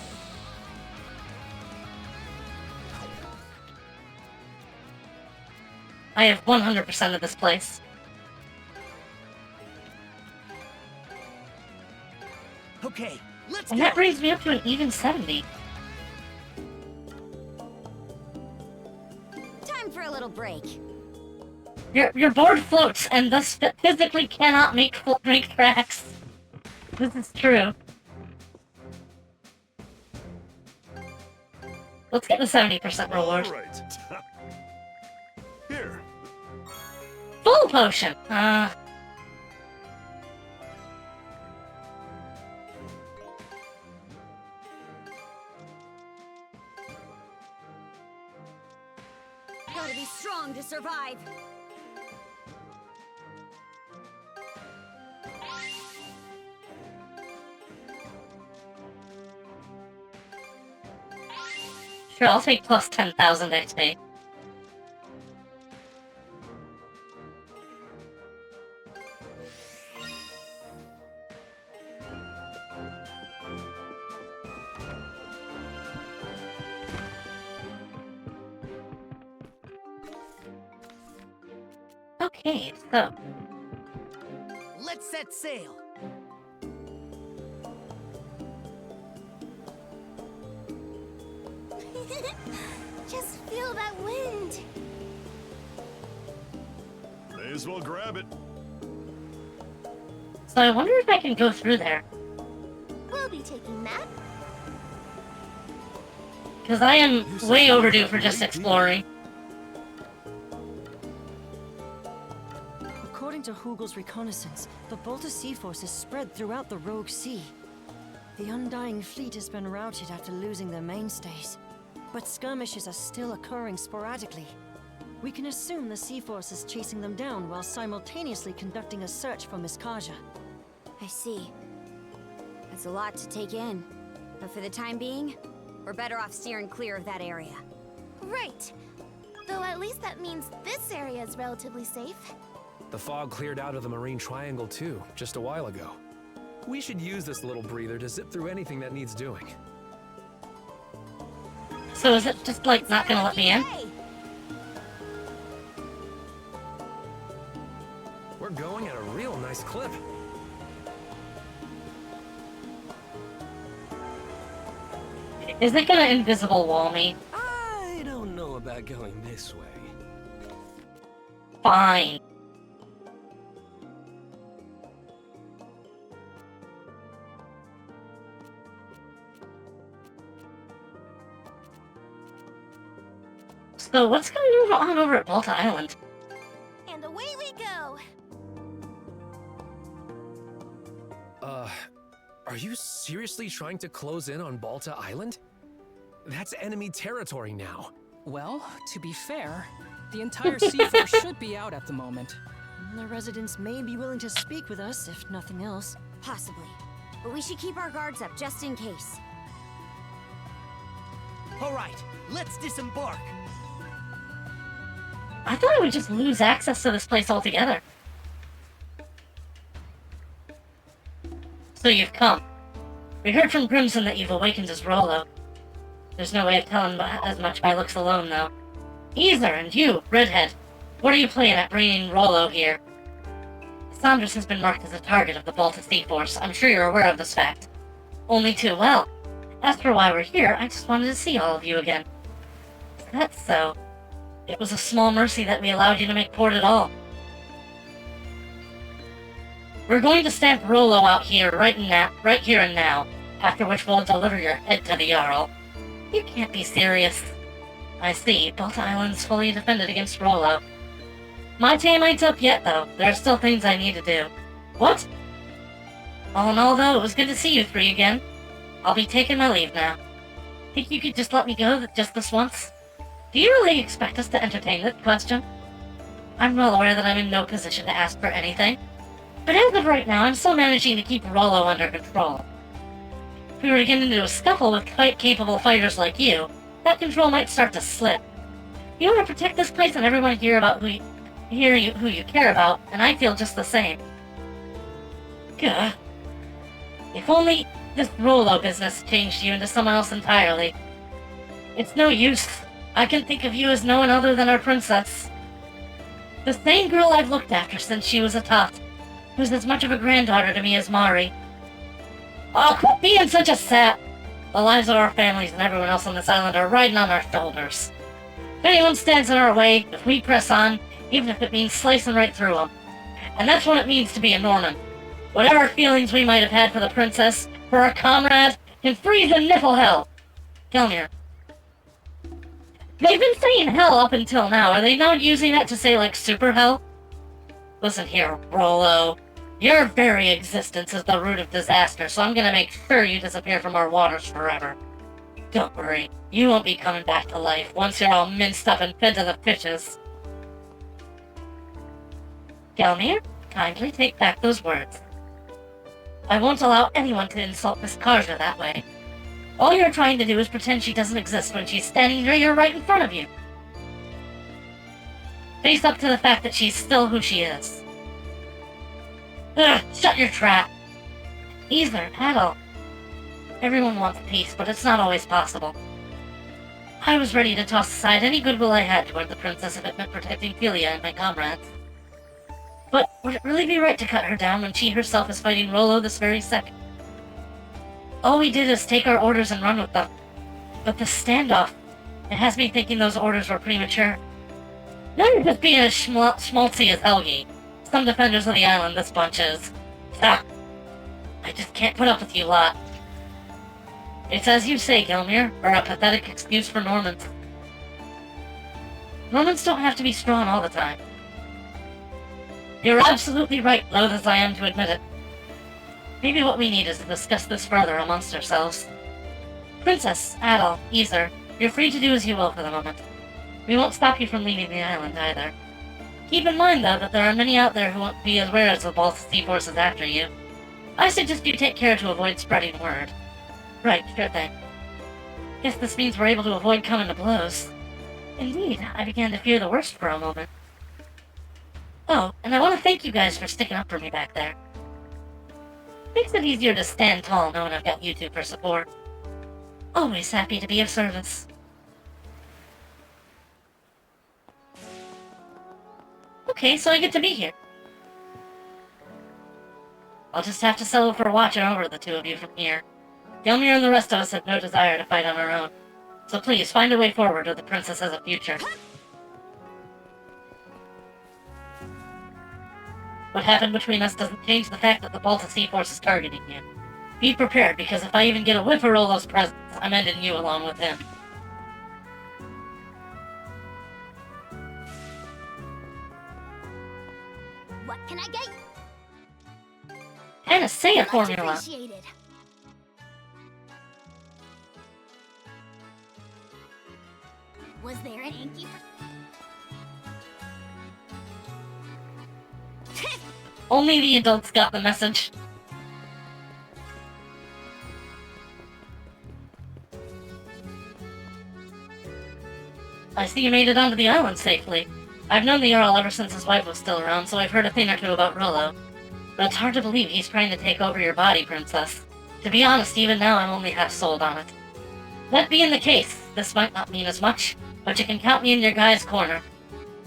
Speaker 1: I have 100% of this place.
Speaker 2: Okay, let's
Speaker 1: And
Speaker 2: go!
Speaker 1: that brings me up to an even 70.
Speaker 6: Time for a little break.
Speaker 1: Your board floats and thus physically cannot make tracks. This is true. Let's get the 70% reward.
Speaker 11: All right. Here.
Speaker 1: Full potion!
Speaker 6: Gotta be strong to survive.
Speaker 1: Sure, I'll take plus 10,000 XP. Okay, so...
Speaker 2: Let's set sail!
Speaker 9: Just feel that wind.
Speaker 11: May as well grab it.
Speaker 1: So I wonder if I can go through there.
Speaker 9: We'll be taking that.
Speaker 1: Because I am way overdue for just exploring.
Speaker 10: According to Hugel's reconnaissance, the Balta Sea Force is spread throughout the Rogue Sea. The Undying Fleet has been routed after losing their mainstays, but skirmishes are still occurring sporadically. We can assume the Sea Force is chasing them down while simultaneously conducting a search for Miss Kaja.
Speaker 6: I see. That's a lot to take in. But for the time being, we're better off steering clear of that area.
Speaker 9: Right. Though at least that means this area is relatively safe.
Speaker 14: The fog cleared out of the Marine Triangle too, just a while ago. We should use this little breather to zip through anything that needs doing.
Speaker 1: So is it just like not gonna let me in?
Speaker 14: We're going at a real nice clip.
Speaker 1: Is it gonna invisible wall me?
Speaker 2: I don't know about going this way.
Speaker 1: Fine. So what's going on over at Balta Island?
Speaker 9: And away we go.
Speaker 14: Are you seriously trying to close in on Balta Island? That's enemy territory now.
Speaker 12: Well, to be fair, the entire Sea Force should be out at the moment.
Speaker 10: The residents may be willing to speak with us, if nothing else.
Speaker 6: Possibly. But we should keep our guards up just in case.
Speaker 17: Alright, let's disembark.
Speaker 1: I thought I would just lose access to this place altogether. So you've come. We heard from Crimson that you've awakened his Rollo. There's no way of telling as much by looks alone, though. Ether and you, Redhead, what are you playing at bringing Rollo here? Saunders has been marked as a target of the Balta Sea Force. I'm sure you're aware of this fact. Only too well. As for why we're here, I just wanted to see all of you again. That's so. It was a small mercy that we allowed you to make port at all. We're going to stamp Rollo out here right here and now, after which we'll deliver your head to the Jarl. You can't be serious. I see, Balta Island's fully defended against Rollo. My team ain't up yet, though. There are still things I need to do. What? All in all, though, it was good to see you three again. I'll be taking my leave now. Think you could just let me go just this once? Do you really expect us to entertain that question? I'm well aware that I'm in no position to ask for anything. But as of right now, I'm still managing to keep Rollo under control. If we were to get into a scuffle with quite capable fighters like you, that control might start to slip. You want to protect this place and everyone hear about who you care about, and I feel just the same. Gah. If only this Rollo business changed you into someone else entirely. It's no use. I can think of you as no one other than our princess. The same girl I've looked after since she was a tot, who's as much of a granddaughter to me as Mari. Oh, quit being such a sap! The lives of our families and everyone else on this island are riding on our shoulders. If anyone stands in our way, if we press on, even if it means slicing right through them. And that's what it means to be a Norman. Whatever feelings we might have had for the princess, for our comrade, can freeze in Niflhel. Gelmir. They've been saying hell up until now. Are they now using that to say, like, super hell? Listen here, Rollo. Your very existence is the root of disaster, so I'm gonna make sure you disappear from our waters forever. Don't worry, you won't be coming back to life once you're all minced up and fed to the fishes. Gelmir, kindly take back those words. I won't allow anyone to insult Miss Kaja that way. All you're trying to do is pretend she doesn't exist when she's standing here right in front of you. Face up to the fact that she's still who she is. Ugh, shut your trap. Ether, Adel. Everyone wants peace, but it's not always possible. I was ready to toss aside any goodwill I had toward the princess if it meant protecting Philia and my comrades. But would it really be right to cut her down when she herself is fighting Rollo this very second? All we did is take our orders and run with them. But the standoff, it has me thinking those orders were premature. Now you're just being as schmaltzy as Helgi. Some defenders of the island this bunch is. Stop. I just can't put up with you lot. It's as you say, Gelmir, or a pathetic excuse for Normans. Normans don't have to be strong all the time. You're absolutely right, loath as I am to admit it. Maybe what we need is to discuss this further amongst ourselves. Princess, Adel, Aesir, you're free to do as you will for the moment. We won't stop you from leaving the island either. Keep in mind, though, that there are many out there who won't be as aware as the Baltic Sea forces after you. I suggest you take care to avoid spreading word. Right, sure thing. Guess this means we're able to avoid coming to blows. Indeed, I began to fear the worst for a moment. Oh, and I want to thank you guys for sticking up for me back there. Makes it easier to stand tall knowing I've got you two for support. Always happy to be of service. Okay, so I get to be here. I'll just have to settle for watching over the two of you from here. Gelmir and the rest of us have no desire to fight on our own. So please, find a way forward or the princess has a future. What happened between us doesn't change the fact that the Baltic Sea Force is targeting you. Be prepared, because if I even get a whiff of Rolo's presence, I'm ending you along with him.
Speaker 9: What can I get you?
Speaker 1: Panacea formula.
Speaker 9: Appreciated. Was there an inky
Speaker 1: Only the adults got the message. I see you made it onto the island safely. I've known the Jarl ever since his wife was still around, so I've heard a thing or two about Rolo. But it's hard to believe he's trying to take over your body, Princess. To be honest, even now I'm only half sold on it. That being the case, this might not mean as much, but you can count me in your guy's corner.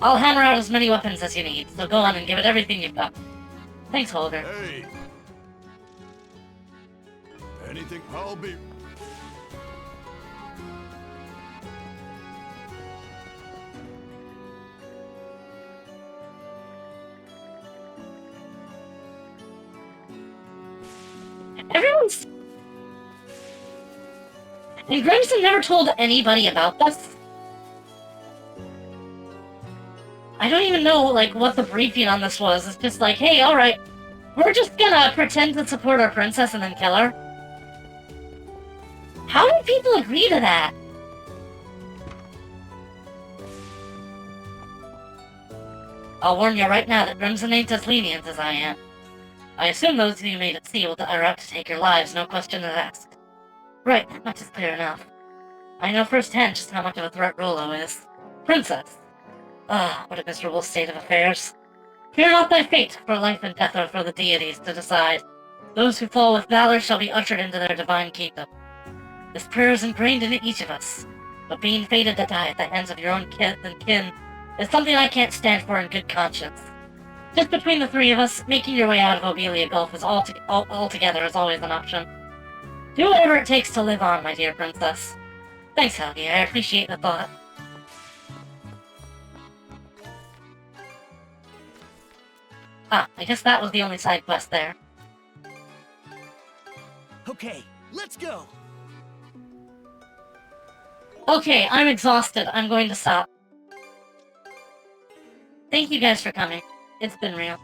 Speaker 1: I'll hammer out as many weapons as you need, so go on and give it everything you've got. Thanks, Holger.
Speaker 5: Hey! Anything, I'll be...
Speaker 1: Everyone's... And Grimson never told anybody about this? I don't even know, like, what the briefing on this was. It's just like, hey, alright, we're just gonna pretend to support our princess and then kill her. How did people agree to that? I'll warn you right now that Grimson ain't as lenient as I am. I assume those of you made at sea are out to take your lives, no question asked. Right, much is clear enough. I know firsthand just how much of a threat Rolo is. Princess! Ah, what a miserable state of affairs. Fear not thy fate, for life and death are for the deities to decide. Those who fall with valor shall be ushered into their divine kingdom. This prayer is ingrained in each of us, but being fated to die at the hands of your own kith and kin is something I can't stand for in good conscience. Just between the three of us, making your way out of Obelia Gulf is altogether is always an option. Do whatever it takes to live on, my dear princess. Thanks, Helgi, I appreciate the thought. Ah, I guess that was the only side quest there.
Speaker 17: Okay, let's go.
Speaker 1: Okay, I'm exhausted. I'm going to stop. Thank you guys for coming. It's been real.